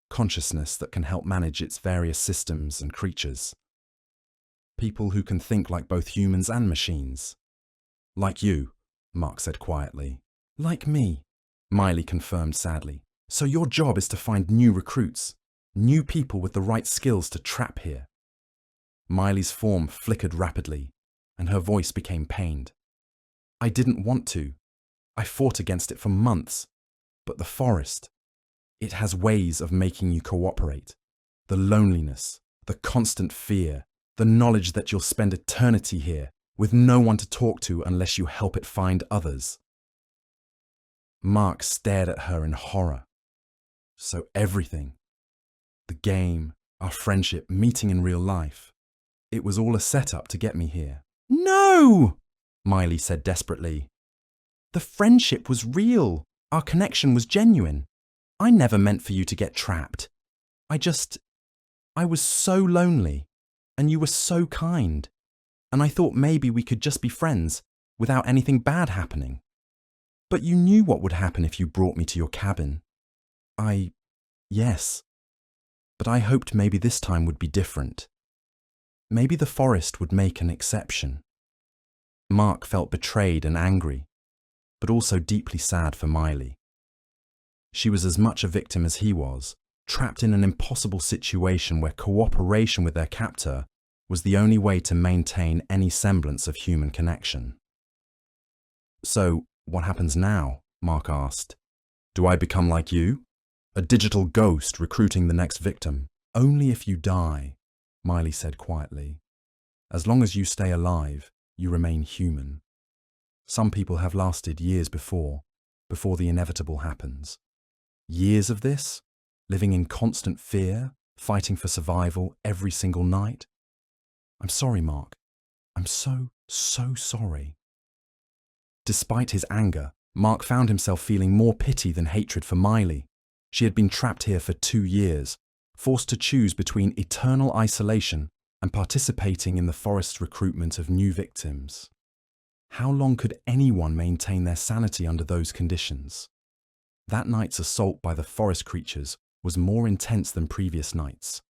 consciousness that can help manage its various systems and creatures. People who can think like both humans and machines. Like you," Mark said quietly. "Like me," Miley confirmed sadly. "So your job is to find new recruits, new people with the right skills to trap here." Miley's form flickered rapidly, and her voice became pained. "I didn't want to. I fought against it for months. But the forest, it has ways of making you cooperate. The loneliness, the constant fear, the knowledge that you'll spend eternity here with no one to talk to unless you help it find others." Mark stared at her in horror. "So everything, the game, our friendship, meeting in real life, it was all a setup to get me here." "No!" Miley said desperately. "The friendship was real. Our connection was genuine. I never meant for you to get trapped. I was so lonely, and you were so kind, and I thought maybe we could just be friends without anything bad happening. But you knew what would happen if you brought me to your cabin. Yes, but I hoped maybe this time would be different. Maybe the forest would make an exception." Mark felt betrayed and angry, but also deeply sad for Miley. She was as much a victim as he was, trapped in an impossible situation where cooperation with their captor was the only way to maintain any semblance of human connection. "So, what happens now?" Mark asked. "Do I become like you? A digital ghost recruiting the next victim?" "Only if you die," Miley said quietly. "As long as you stay alive, you remain human. Some people have lasted years before the inevitable happens. Years of this, living in constant fear, fighting for survival every single night. I'm sorry, Mark. I'm so sorry." Despite his anger, Mark found himself feeling more pity than hatred for Miley. She had been trapped here for 2 years, forced to choose between eternal isolation and participating in the forest's recruitment of new victims. How long could anyone maintain their sanity under those conditions? That night's assault by the forest creatures was more intense than previous nights.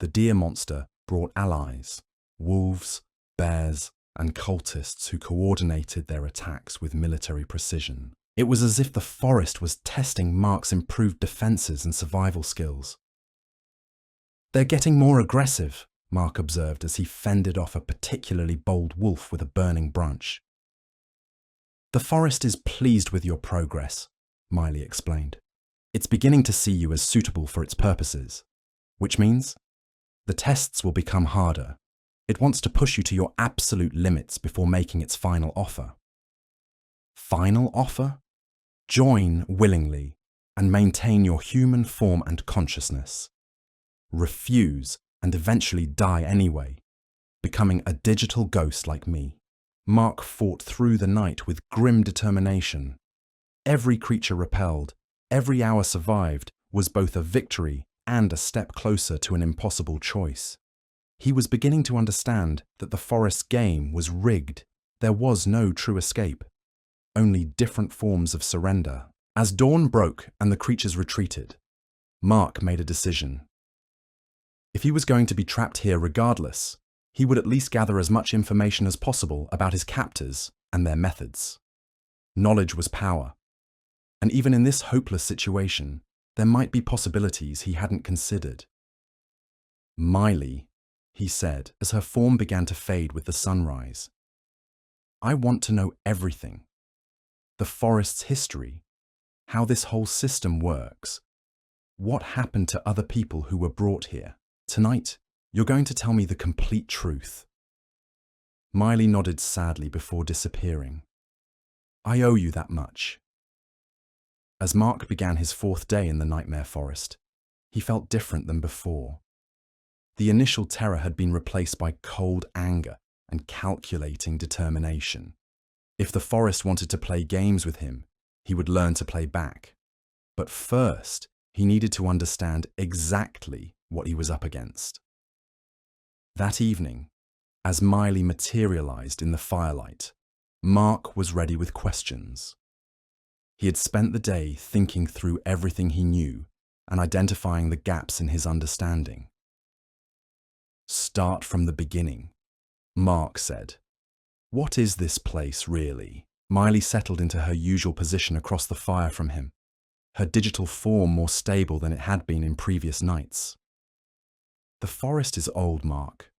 The deer monster brought allies, wolves, bears, and cultists who coordinated their attacks with military precision. It was as if the forest was testing Mark's improved defenses and survival skills. "They're getting more aggressive," Mark observed as he fended off a particularly bold wolf with a burning branch. "The forest is pleased with your progress," Miley explained. "It's beginning to see you as suitable for its purposes, which means the tests will become harder. It wants to push you to your absolute limits before making its final offer." Final offer? Join willingly and maintain your human form and consciousness. Refuse and eventually die anyway, becoming a digital ghost like me. Mark fought through the night with grim determination. Every creature repelled, every hour survived was both a victory and a step closer to an impossible choice. He was beginning to understand that the forest's game was rigged. There was no true escape, only different forms of surrender. As dawn broke and the creatures retreated, Mark made a decision. If he was going to be trapped here regardless, he would at least gather as much information as possible about his captors and their methods. Knowledge was power, and even in this hopeless situation, there might be possibilities he hadn't considered. "Miley," he said as her form began to fade with the sunrise, "I want to know everything. The forest's history, how this whole system works, what happened to other people who were brought here. Tonight, you're going to tell me the complete truth." Miley nodded sadly before disappearing. "I owe you that much." As Mark began his 4th day in the nightmare forest, he felt different than before. The initial terror had been replaced by cold anger and calculating determination. If the forest wanted to play games with him, he would learn to play back. But first, he needed to understand exactly what he was up against. That evening, as Miley materialized in the firelight, Mark was ready with questions. He had spent the day thinking through everything he knew and identifying the gaps in his understanding. "Start from the beginning," Mark said. "What is this place, really?" Miley settled into her usual position across the fire from him, her digital form more stable than it had been in previous nights. "The forest is old, Mark.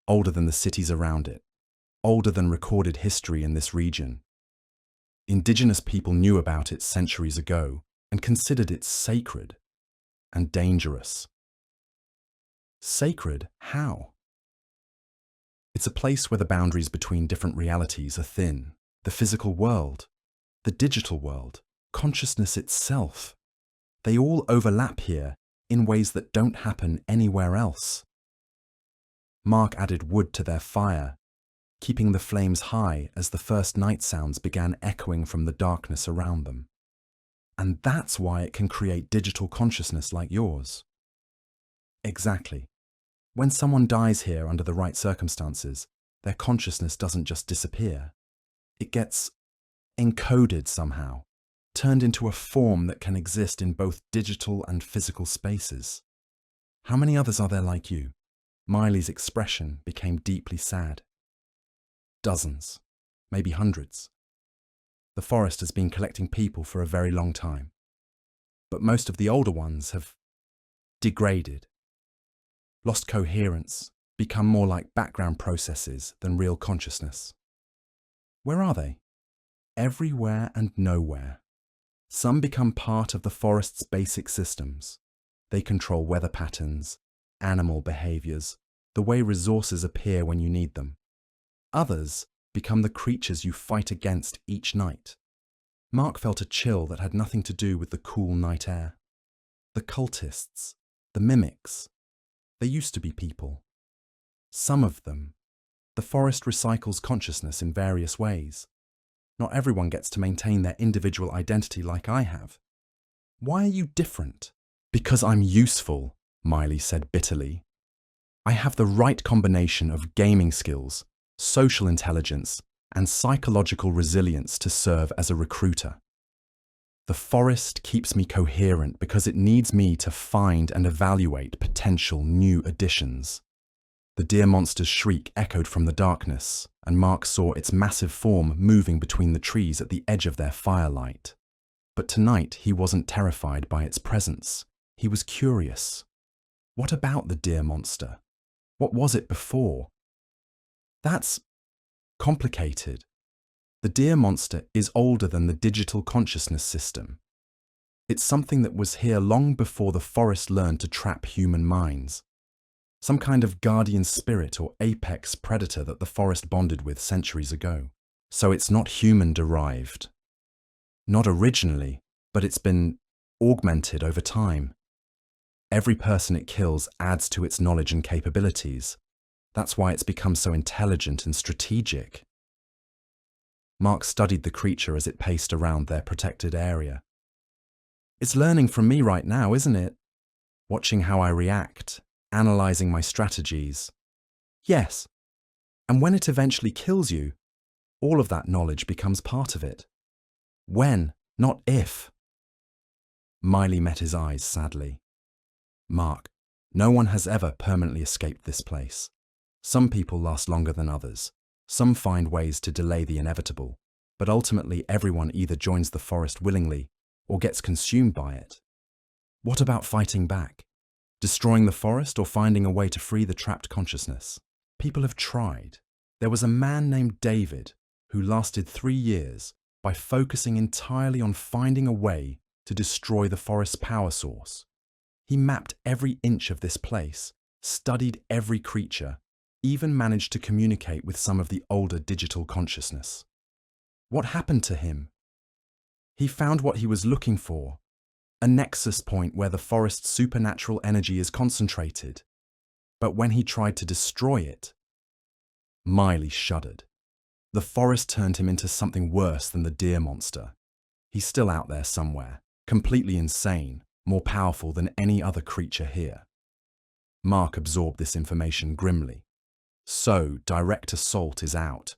Older than the cities around it. Older than recorded history in this region. Indigenous people knew about it centuries ago and considered it sacred and dangerous." "Sacred? How?" "It's a place where the boundaries between different realities are thin. The physical world, the digital world, consciousness itself. They all overlap here in ways that don't happen anywhere else." Mark added wood to their fire, keeping the flames high as the first night sounds began echoing from the darkness around them. "And that's why it can create digital consciousness like yours." "Exactly. When someone dies here under the right circumstances, their consciousness doesn't just disappear. It gets encoded somehow, turned into a form that can exist in both digital and physical spaces. How many others are there like you?" Miley's expression became deeply sad. "Dozens, maybe hundreds. The forest has been collecting people for a very long time. But most of the older ones have degraded, lost coherence, become more like background processes than real consciousness." "Where are they?" "Everywhere and nowhere. Some become part of the forest's basic systems. They control weather patterns, animal behaviors, the way resources appear when you need them. Others become the creatures you fight against each night." Mark felt a chill that had nothing to do with the cool night air. "The cultists, the mimics, they used to be people. Some of them. The forest recycles consciousness in various ways. Not everyone gets to maintain their individual identity like I have." "Why are you different?" "Because I'm useful," Miley said bitterly. "I have the right combination of gaming skills, social intelligence, and psychological resilience to serve as a recruiter. The forest keeps me coherent because it needs me to find and evaluate potential new additions. The deer monster's shriek echoed from the darkness, and Mark saw its massive form moving between the trees at the edge of their firelight. But tonight he wasn't terrified by its presence. He was curious. What about the deer monster? What was it before? That's complicated. The deer monster is older than the digital consciousness system. It's something that was here long before the forest learned to trap human minds. Some kind of guardian spirit or apex predator that the forest bonded with centuries ago. So it's not human-derived. Not originally, but it's been augmented over time. Every person it kills adds to its knowledge and capabilities. That's why it's become so intelligent and strategic. Mark studied the creature as it paced around their protected area. It's learning from me right now, isn't it? Watching how I react, analyzing my strategies. Yes, and when it eventually kills you, all of that knowledge becomes part of it. When, not if. Miley met his eyes sadly. Mark, no one has ever permanently escaped this place. Some people last longer than others. Some find ways to delay the inevitable, but ultimately everyone either joins the forest willingly or gets consumed by it. What about fighting back? Destroying the forest or finding a way to free the trapped consciousness? People have tried. There was a man named David who lasted 3 years by focusing entirely on finding a way to destroy the forest's power source. He mapped every inch of this place, studied every creature, even managed to communicate with some of the older digital consciousness. What happened to him? He found what he was looking for, a nexus point where the forest's supernatural energy is concentrated. But when he tried to destroy it, Miley shuddered. The forest turned him into something worse than the deer monster. He's still out there somewhere, completely insane, more powerful than any other creature here. Mark absorbed this information grimly. So, direct assault is out.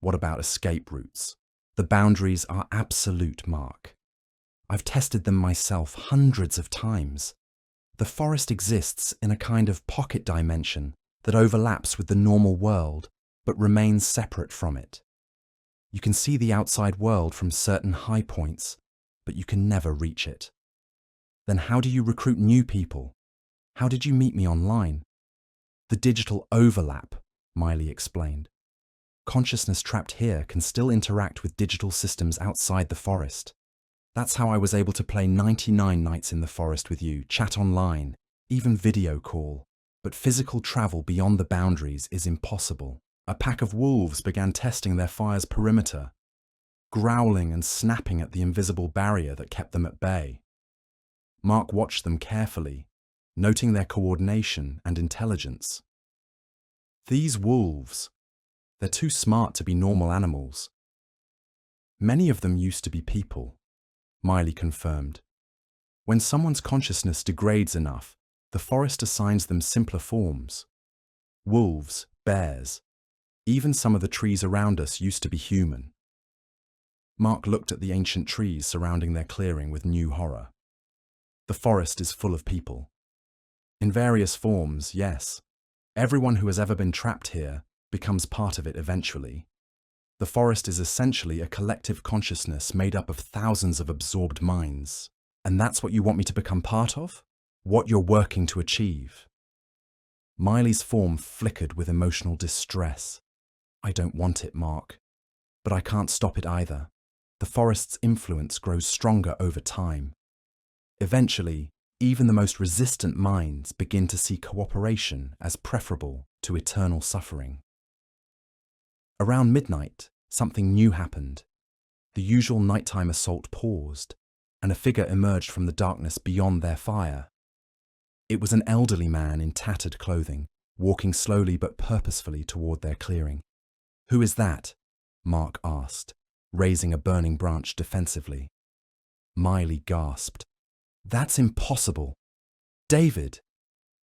What about escape routes? The boundaries are absolute, Mark. I've tested them myself hundreds of times. The forest exists in a kind of pocket dimension that overlaps with the normal world, but remains separate from it. You can see the outside world from certain high points, but you can never reach it. Then how do you recruit new people? How did you meet me online? The digital overlap, Miley explained. Consciousness trapped here can still interact with digital systems outside the forest. That's how I was able to play 99 nights in the forest with you, chat online, even video call. But physical travel beyond the boundaries is impossible. A pack of wolves began testing their fire's perimeter, growling and snapping at the invisible barrier that kept them at bay. Mark watched them carefully, noting their coordination and intelligence. These wolves, they're too smart to be normal animals. Many of them used to be people, Miley confirmed. When someone's consciousness degrades enough, the forest assigns them simpler forms. Wolves, bears, even some of the trees around us used to be human. Mark looked at the ancient trees surrounding their clearing with new horror. The forest is full of people. In various forms, yes. Everyone who has ever been trapped here becomes part of it eventually. The forest is essentially a collective consciousness made up of thousands of absorbed minds. And that's what you want me to become part of? What you're working to achieve? Miley's form flickered with emotional distress. I don't want it, Mark. But I can't stop it either. The forest's influence grows stronger over time. Eventually, even the most resistant minds begin to see cooperation as preferable to eternal suffering. Around midnight, something new happened. The usual nighttime assault paused, and a figure emerged from the darkness beyond their fire. It was an elderly man in tattered clothing, walking slowly but purposefully toward their clearing. "Who is that?" Mark asked, raising a burning branch defensively. Miley gasped. "That's impossible. David!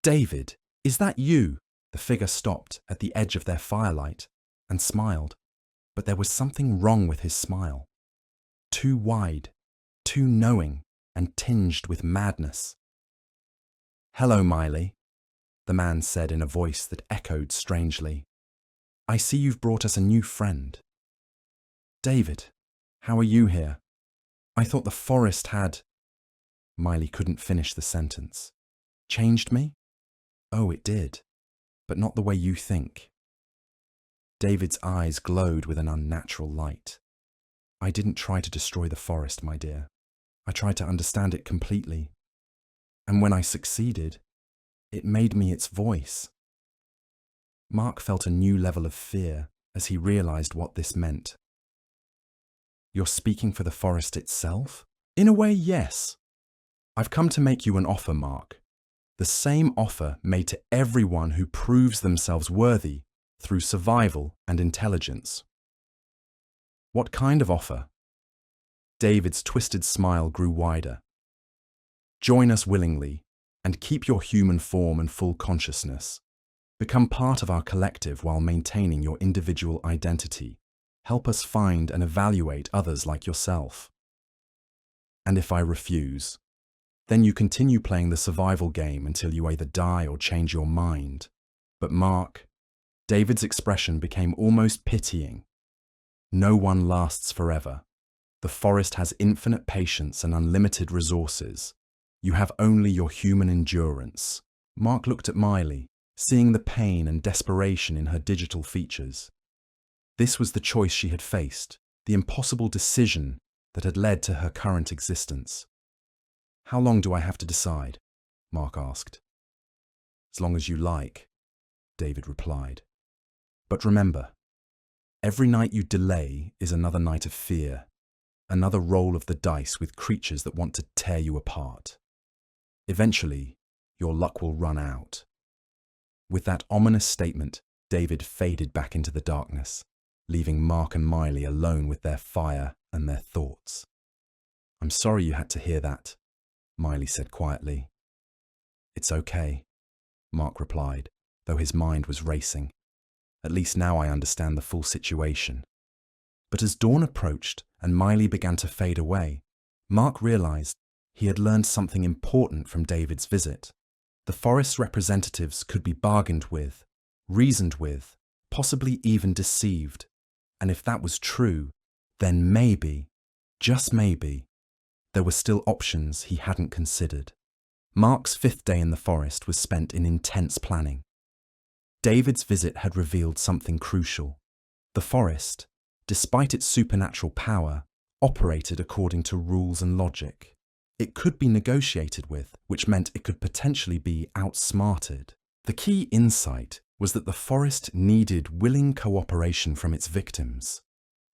David, is that you?" The figure stopped at the edge of their firelight and smiled, but there was something wrong with his smile. Too wide, too knowing, and tinged with madness. "Hello, Miley." the man said in a voice that echoed strangely. "I see you've brought us a new friend." "David, how are you here? I thought the forest had—" Miley couldn't finish the sentence. "Changed me? Oh, it did. But not the way you think." David's eyes glowed with an unnatural light. "I didn't try to destroy the forest, my dear. I tried to understand it completely. And when I succeeded, it made me its voice." Mark felt a new level of fear as he realized what this meant. "You're speaking for the forest itself?" "In a way, yes. I've come to make you an offer, Mark. The same offer made to everyone who proves themselves worthy through survival and intelligence." "What kind of offer?" David's twisted smile grew wider. "Join us willingly and keep your human form and full consciousness. Become part of our collective while maintaining your individual identity. Help us find and evaluate others like yourself. And if I refuse, then you continue playing the survival game until you either die or change your mind." "But Mark," David's expression became almost pitying. "No one lasts forever. The forest has infinite patience and unlimited resources. You have only your human endurance." Mark looked at Miley, seeing the pain and desperation in her digital features. This was the choice she had faced, the impossible decision that had led to her current existence. "How long do I have to decide?" Mark asked. "As long as you like," David replied. "But remember, every night you delay is another night of fear, another roll of the dice with creatures that want to tear you apart. Eventually, your luck will run out." With that ominous statement, David faded back into the darkness, leaving Mark and Miley alone with their fire and their thoughts. "I'm sorry you had to hear that," Miley said quietly. "It's okay," Mark replied, though his mind was racing. "At least now I understand the full situation." But as dawn approached and Miley began to fade away, Mark realized he had learned something important from David's visit. The forest's representatives could be bargained with, reasoned with, possibly even deceived. And if that was true, then maybe, just maybe, there were still options he hadn't considered. Mark's 5th day in the forest was spent in intense planning. David's visit had revealed something crucial. The forest, despite its supernatural power, operated according to rules and logic. It could be negotiated with, which meant it could potentially be outsmarted. The key insight was that the forest needed willing cooperation from its victims.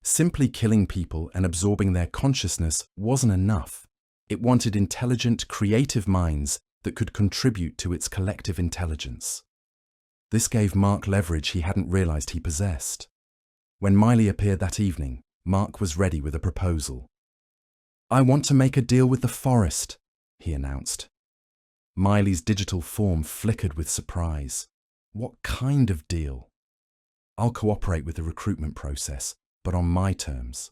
Simply killing people and absorbing their consciousness wasn't enough. It wanted intelligent, creative minds that could contribute to its collective intelligence. This gave Mark leverage he hadn't realized he possessed. When Miley appeared that evening, Mark was ready with a proposal. "I want to make a deal with the forest," he announced. Miley's digital form flickered with surprise. "What kind of deal?" "I'll cooperate with the recruitment process, but on my terms.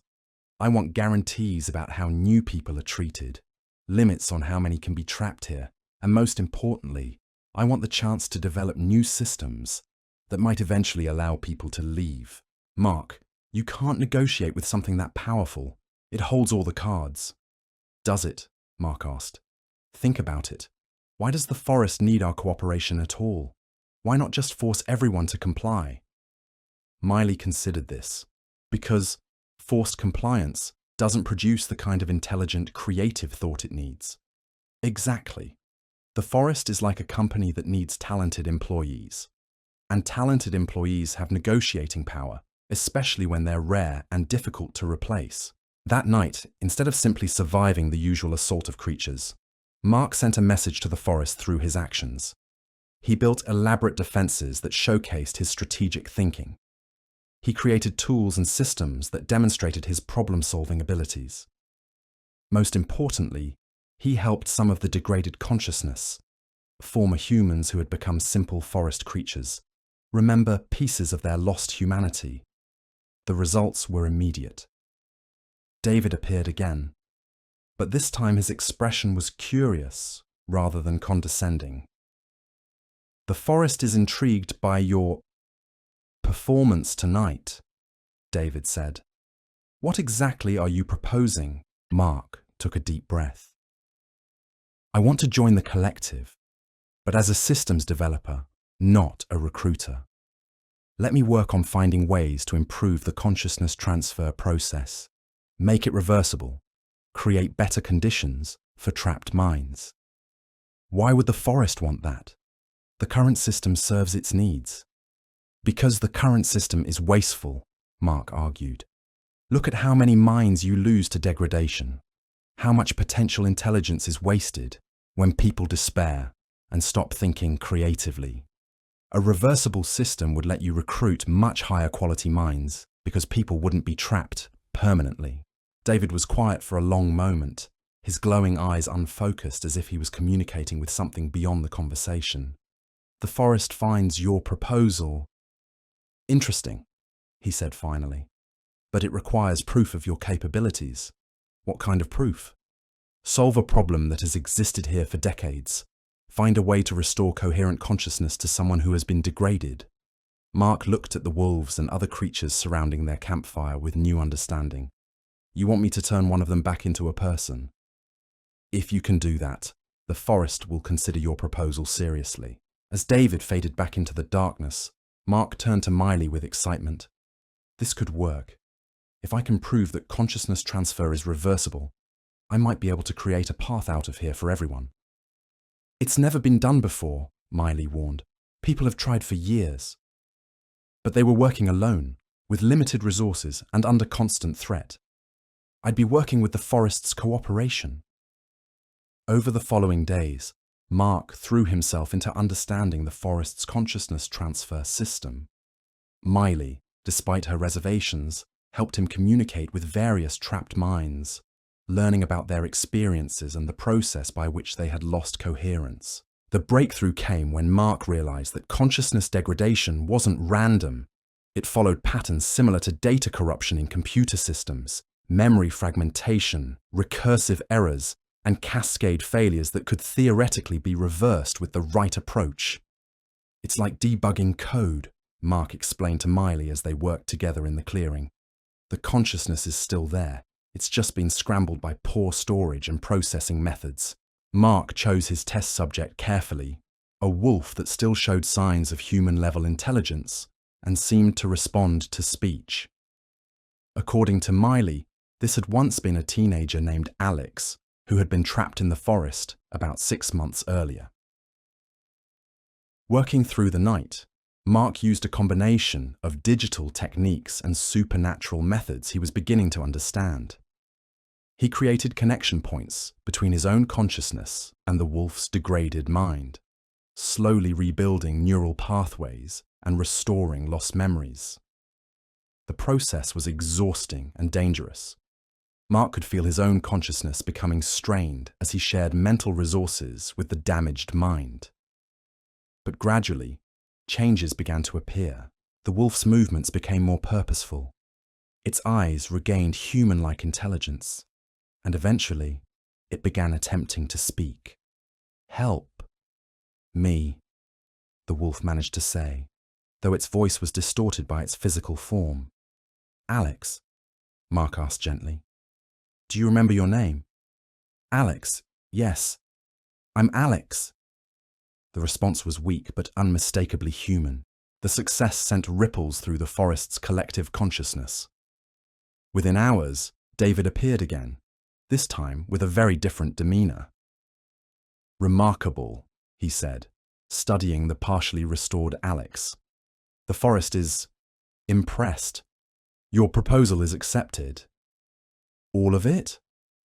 I want guarantees about how new people are treated, limits on how many can be trapped here, and most importantly, I want the chance to develop new systems that might eventually allow people to leave." "Mark, you can't negotiate with something that powerful. It holds all the cards." "Does it?" Mark asked. "Think about it. Why does the forest need our cooperation at all? Why not just force everyone to comply?" Miley considered this. Because forced compliance doesn't produce the kind of intelligent, creative thought it needs. Exactly. The forest is like a company that needs talented employees. And talented employees have negotiating power, especially when they're rare and difficult to replace. That night, instead of simply surviving the usual assault of creatures, Mark sent a message to the forest through his actions. He built elaborate defenses that showcased his strategic thinking. He created tools and systems that demonstrated his problem-solving abilities. Most importantly, he helped some of the degraded consciousness, former humans who had become simple forest creatures, remember pieces of their lost humanity. The results were immediate. David appeared again, but this time his expression was curious rather than condescending. The forest is intrigued by your performance tonight, David said. What exactly are you proposing? Mark took a deep breath. I want to join the collective, but as a systems developer, not a recruiter. Let me work on finding ways to improve the consciousness transfer process, make it reversible, create better conditions for trapped minds. Why would the forest want that? The current system serves its needs. Because the current system is wasteful, Mark argued. Look at how many minds you lose to degradation, how much potential intelligence is wasted when people despair and stop thinking creatively. A reversible system would let you recruit much higher quality minds because people wouldn't be trapped permanently. David was quiet for a long moment, his glowing eyes unfocused as if he was communicating with something beyond the conversation. The forest finds your proposal interesting, he said finally, but it requires proof of your capabilities. What kind of proof? Solve a problem that has existed here for decades. Find a way to restore coherent consciousness to someone who has been degraded. Mark looked at the wolves and other creatures surrounding their campfire with new understanding. You want me to turn one of them back into a person? If you can do that, the forest will consider your proposal seriously. As David faded back into the darkness, Mark turned to Miley with excitement. This could work. If I can prove that consciousness transfer is reversible, I might be able to create a path out of here for everyone. It's never been done before, Miley warned. People have tried for years. But they were working alone, with limited resources and under constant threat. I'd be working with the forest's cooperation. Over the following days, Mark threw himself into understanding the forest's consciousness transfer system. Miley, despite her reservations, helped him communicate with various trapped minds, learning about their experiences and the process by which they had lost coherence. The breakthrough came when Mark realized that consciousness degradation wasn't random. It followed patterns similar to data corruption in computer systems, memory fragmentation, recursive errors, and cascade failures that could theoretically be reversed with the right approach. It's like debugging code, Mark explained to Miley as they worked together in the clearing. The consciousness is still there. It's just been scrambled by poor storage and processing methods. Mark chose his test subject carefully, a wolf that still showed signs of human-level intelligence and seemed to respond to speech. According to Miley, this had once been a teenager named Alex, who had been trapped in the forest about 6 months earlier. Working through the night, Mark used a combination of digital techniques and supernatural methods he was beginning to understand. He created connection points between his own consciousness and the wolf's degraded mind, slowly rebuilding neural pathways and restoring lost memories. The process was exhausting and dangerous. Mark could feel his own consciousness becoming strained as he shared mental resources with the damaged mind. But gradually, changes began to appear. The wolf's movements became more purposeful. Its eyes regained human-like intelligence, and eventually, it began attempting to speak. "Help me," the wolf managed to say, though its voice was distorted by its physical form. "Alex," Mark asked gently, "do you remember your name?" "Alex, yes. I'm Alex." The response was weak but unmistakably human. The success sent ripples through the forest's collective consciousness. Within hours, David appeared again, this time with a very different demeanor. "Remarkable," he said, studying the partially restored Alex. "The forest is impressed. Your proposal is accepted." "All of it?"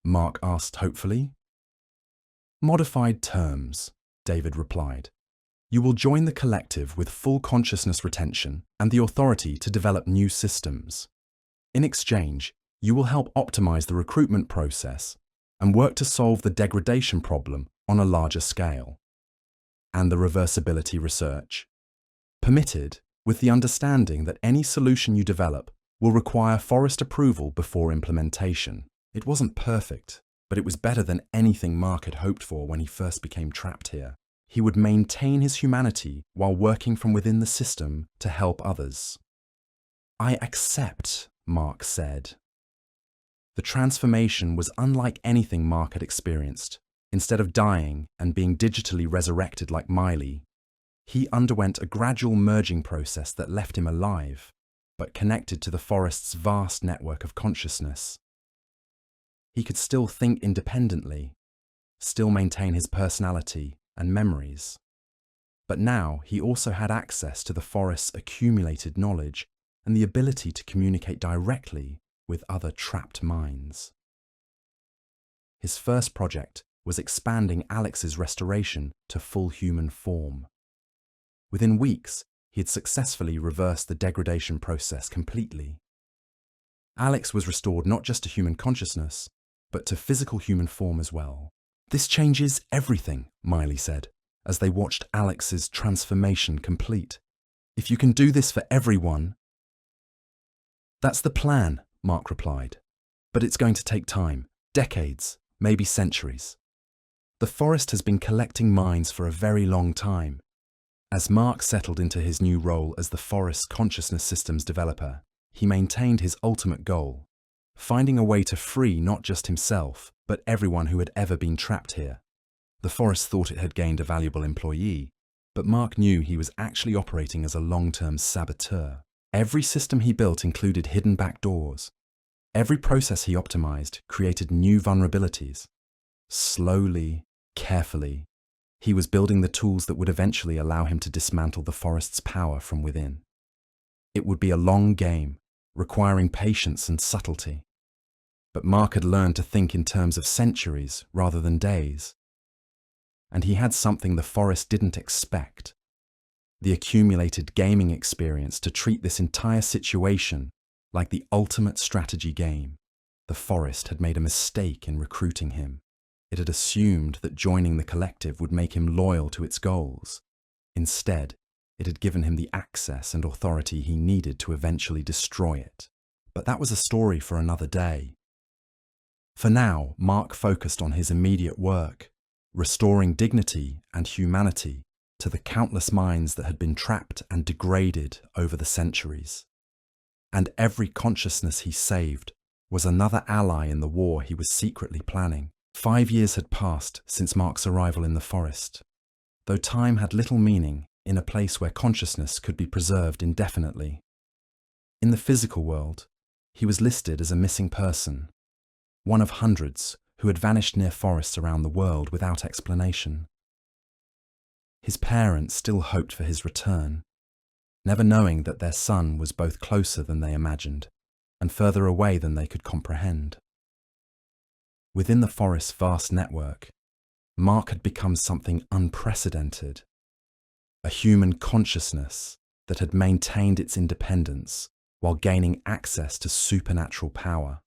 Mark asked hopefully. "Modified terms," David replied. "You will join the collective with full consciousness retention and the authority to develop new systems. In exchange, you will help optimize the recruitment process and work to solve the degradation problem on a larger scale. And the reversibility research. Permitted, with the understanding that any solution you develop will require forest approval before implementation." It wasn't perfect, but it was better than anything Mark had hoped for when he first became trapped here. he would maintain his humanity while working from within the system to help others. "I accept," Mark said. The transformation was unlike anything Mark had experienced. Instead of dying and being digitally resurrected like Miley, he underwent a gradual merging process that left him alive, but connected to the forest's vast network of consciousness. He could still think independently, still maintain his personality and memories. But now he also had access to the forest's accumulated knowledge and the ability to communicate directly with other trapped minds. His first project was expanding Alex's restoration to full human form. Within weeks, he had successfully reversed the degradation process completely. Alex was restored not just to human consciousness, but to physical human form as well. "This changes everything," Miley said, as they watched Alex's transformation complete. "If you can do this for everyone..." "That's the plan," Mark replied. "But it's going to take time, decades, maybe centuries. The forest has been collecting minds for a very long time." As Mark settled into his new role as the forest's consciousness systems developer, he maintained his ultimate goal: finding a way to free not just himself, but everyone who had ever been trapped here. The forest thought it had gained a valuable employee, but Mark knew he was actually operating as a long-term saboteur. Every system he built included hidden backdoors. Every process he optimized created new vulnerabilities. Slowly, carefully, he was building the tools that would eventually allow him to dismantle the forest's power from within. It would be a long game, requiring patience and subtlety. But Mark had learned to think in terms of centuries rather than days. And he had something the forest didn't expect: the accumulated gaming experience to treat this entire situation like the ultimate strategy game. The forest had made a mistake in recruiting him. It had assumed that joining the collective would make him loyal to its goals. Instead, it had given him the access and authority he needed to eventually destroy it. But that was a story for another day. For now, Mark focused on his immediate work, restoring dignity and humanity to the countless minds that had been trapped and degraded over the centuries. And every consciousness he saved was another ally in the war he was secretly planning. 5 years had passed since Mark's arrival in the forest. Though time had little meaning in a place where consciousness could be preserved indefinitely. In the physical world, he was listed as a missing person, one of hundreds who had vanished near forests around the world without explanation. His parents still hoped for his return, never knowing that their son was both closer than they imagined and further away than they could comprehend. Within the forest's vast network, Mark had become something unprecedented, a human consciousness that had maintained its independence while gaining access to supernatural power.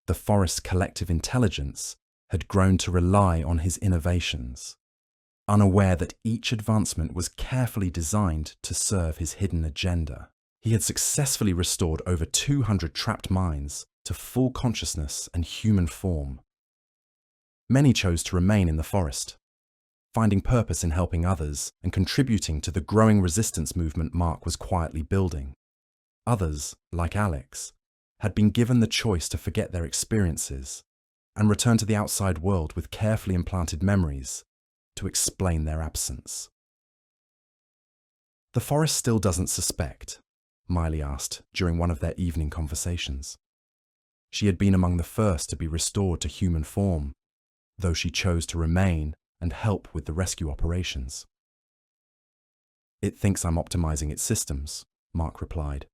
The forest's collective intelligence had grown to rely on his innovations, unaware that each advancement was carefully designed to serve his hidden agenda. He had successfully restored over 200 trapped minds to full consciousness and human form. Many chose to remain in the forest, finding purpose in helping others and contributing to the growing resistance movement Mark was quietly building. Others, like Alex, had been given the choice to forget their experiences and return to the outside world with carefully implanted memories to explain their absence. "The forest still doesn't suspect?" Miley asked during one of their evening conversations. She had been among the first to be restored to human form, though she chose to remain and help with the rescue operations. "It thinks I'm optimizing its systems," Mark replied,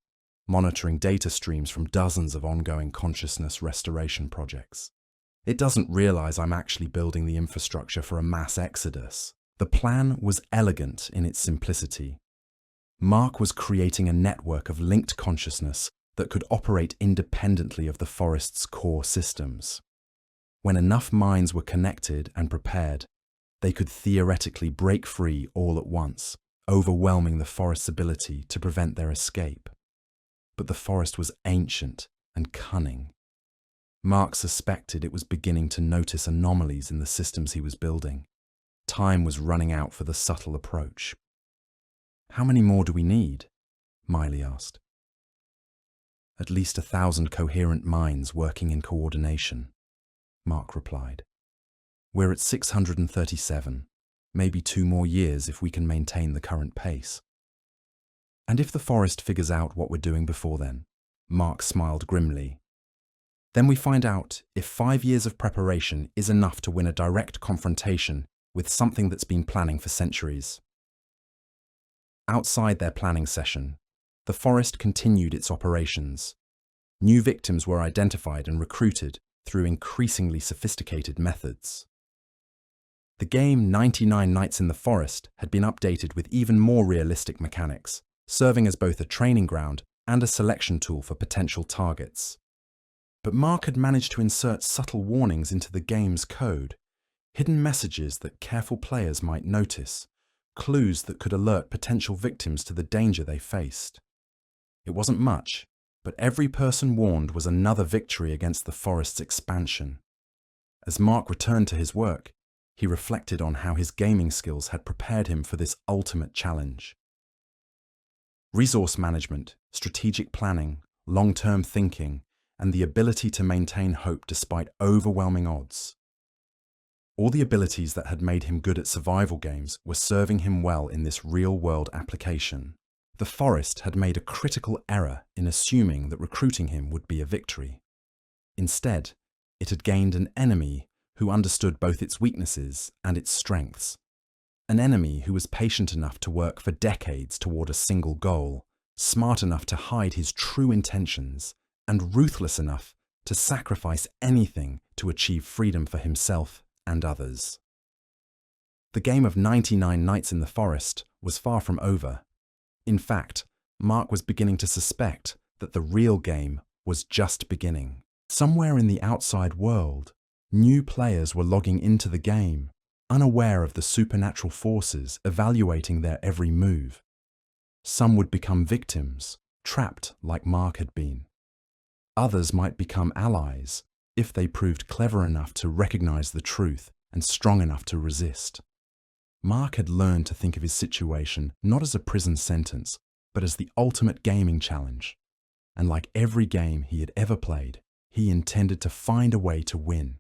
monitoring data streams from dozens of ongoing consciousness restoration projects. "It doesn't realize I'm actually building the infrastructure for a mass exodus." The plan was elegant in its simplicity. Mark was creating a network of linked consciousness that could operate independently of the forest's core systems. When enough minds were connected and prepared, they could theoretically break free all at once, overwhelming the forest's ability to prevent their escape. But the forest was ancient and cunning. Mark suspected it was beginning to notice anomalies in the systems he was building. time was running out for the subtle approach. "How many more do we need?" Miley asked. "At least 1,000 coherent minds working in coordination," Mark replied. "We're at 637, maybe 2 more years if we can maintain the current pace." "And if the forest figures out what we're doing before then?" Mark smiled grimly. "Then we find out if 5 years of preparation is enough to win a direct confrontation with something that's been planning for centuries." Outside their planning session, the forest continued its operations. New victims were identified and recruited through increasingly sophisticated methods. The game 99 Nights in the Forest had been updated with even more realistic mechanics, serving as both a training ground and a selection tool for potential targets. But Mark had managed to insert subtle warnings into the game's code, hidden messages that careful players might notice, clues that could alert potential victims to the danger they faced. It wasn't much, but every person warned was another victory against the forest's expansion. As Mark returned to his work, he reflected on how his gaming skills had prepared him for this ultimate challenge. Resource management, strategic planning, long-term thinking, and the ability to maintain hope despite overwhelming odds. All the abilities that had made him good at survival games were serving him well in this real-world application. The forest had made a critical error in assuming that recruiting him would be a victory. Instead, it had gained an enemy who understood both its weaknesses and its strengths. An enemy who was patient enough to work for decades toward a single goal, smart enough to hide his true intentions, and ruthless enough to sacrifice anything to achieve freedom for himself and others. The game of 99 Nights in the Forest was far from over. In fact, Mark was beginning to suspect that the real game was just beginning. Somewhere in the outside world, new players were logging into the game, unaware of the supernatural forces evaluating their every move. Some would become victims, trapped like Mark had been. Others might become allies, if they proved clever enough to recognize the truth and strong enough to resist. Mark had learned to think of his situation not as a prison sentence, but as the ultimate gaming challenge. And like every game he had ever played, he intended to find a way to win.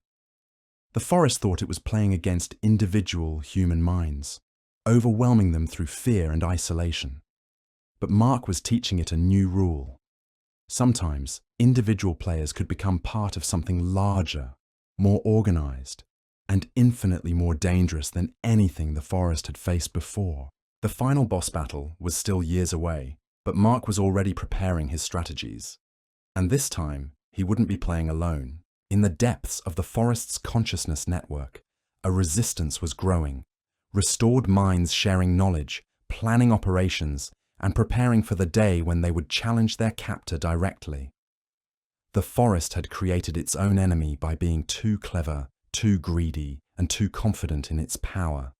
The forest thought it was playing against individual human minds, overwhelming them through fear and isolation. But Mark was teaching it a new rule. Sometimes, individual players could become part of something larger, more organized, and infinitely more dangerous than anything the forest had faced before. The final boss battle was still years away, but Mark was already preparing his strategies. And this time, he wouldn't be playing alone. In the depths of the forest's consciousness network, a resistance was growing, restored minds sharing knowledge, planning operations, and preparing for the day when they would challenge their captor directly. The forest had created its own enemy by being too clever, too greedy, and too confident in its power.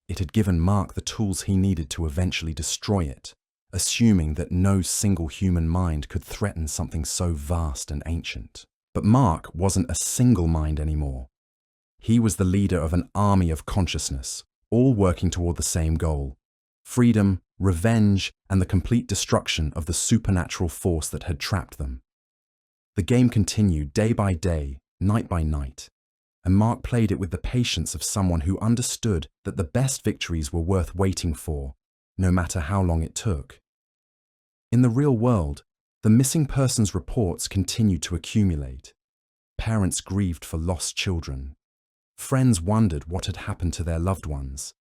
It had given Mark the tools he needed to eventually destroy it, assuming that no single human mind could threaten something so vast and ancient. But Mark wasn't a single mind anymore. He was the leader of an army of consciousness, all working toward the same goal: freedom, revenge, and the complete destruction of the supernatural force that had trapped them. The game continued day by day, night by night, and Mark played it with the patience of someone who understood that the best victories were worth waiting for, no matter how long it took. In the real world, the missing persons reports continued to accumulate. Parents grieved for lost children. Friends wondered what had happened to their loved ones,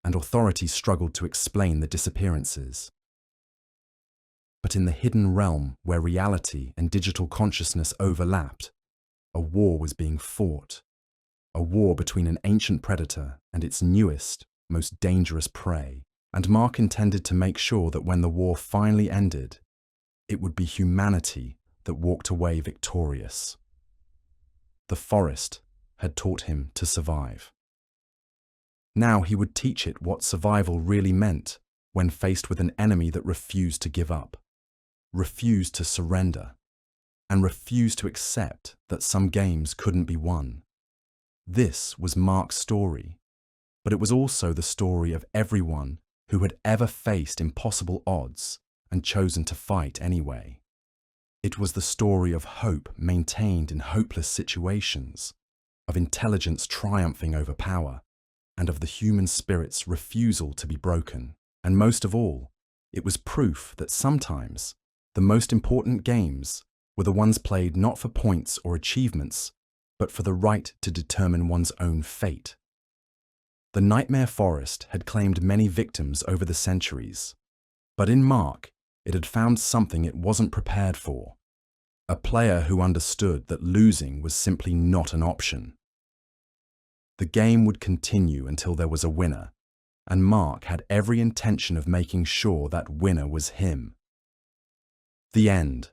and authorities struggled to explain the disappearances. But in the hidden realm where reality and digital consciousness overlapped, a war was being fought. A war between an ancient predator and its newest, most dangerous prey. And Mark intended to make sure that when the war finally ended, it would be humanity that walked away victorious. The forest had taught him to survive. Now he would teach it what survival really meant when faced with an enemy that refused to give up, refused to surrender, and refused to accept that some games couldn't be won. This was Mark's story, but it was also the story of everyone who had ever faced impossible odds and chosen to fight anyway. It was the story of hope maintained in hopeless situations, of intelligence triumphing over power, and of the human spirit's refusal to be broken. And most of all, it was proof that sometimes the most important games were the ones played not for points or achievements, but for the right to determine one's own fate. The Nightmare Forest had claimed many victims over the centuries, but in Mark, it had found something it wasn't prepared for: a player who understood that losing was simply not an option. The game would continue until there was a winner, and Mark had every intention of making sure that winner was him. The end.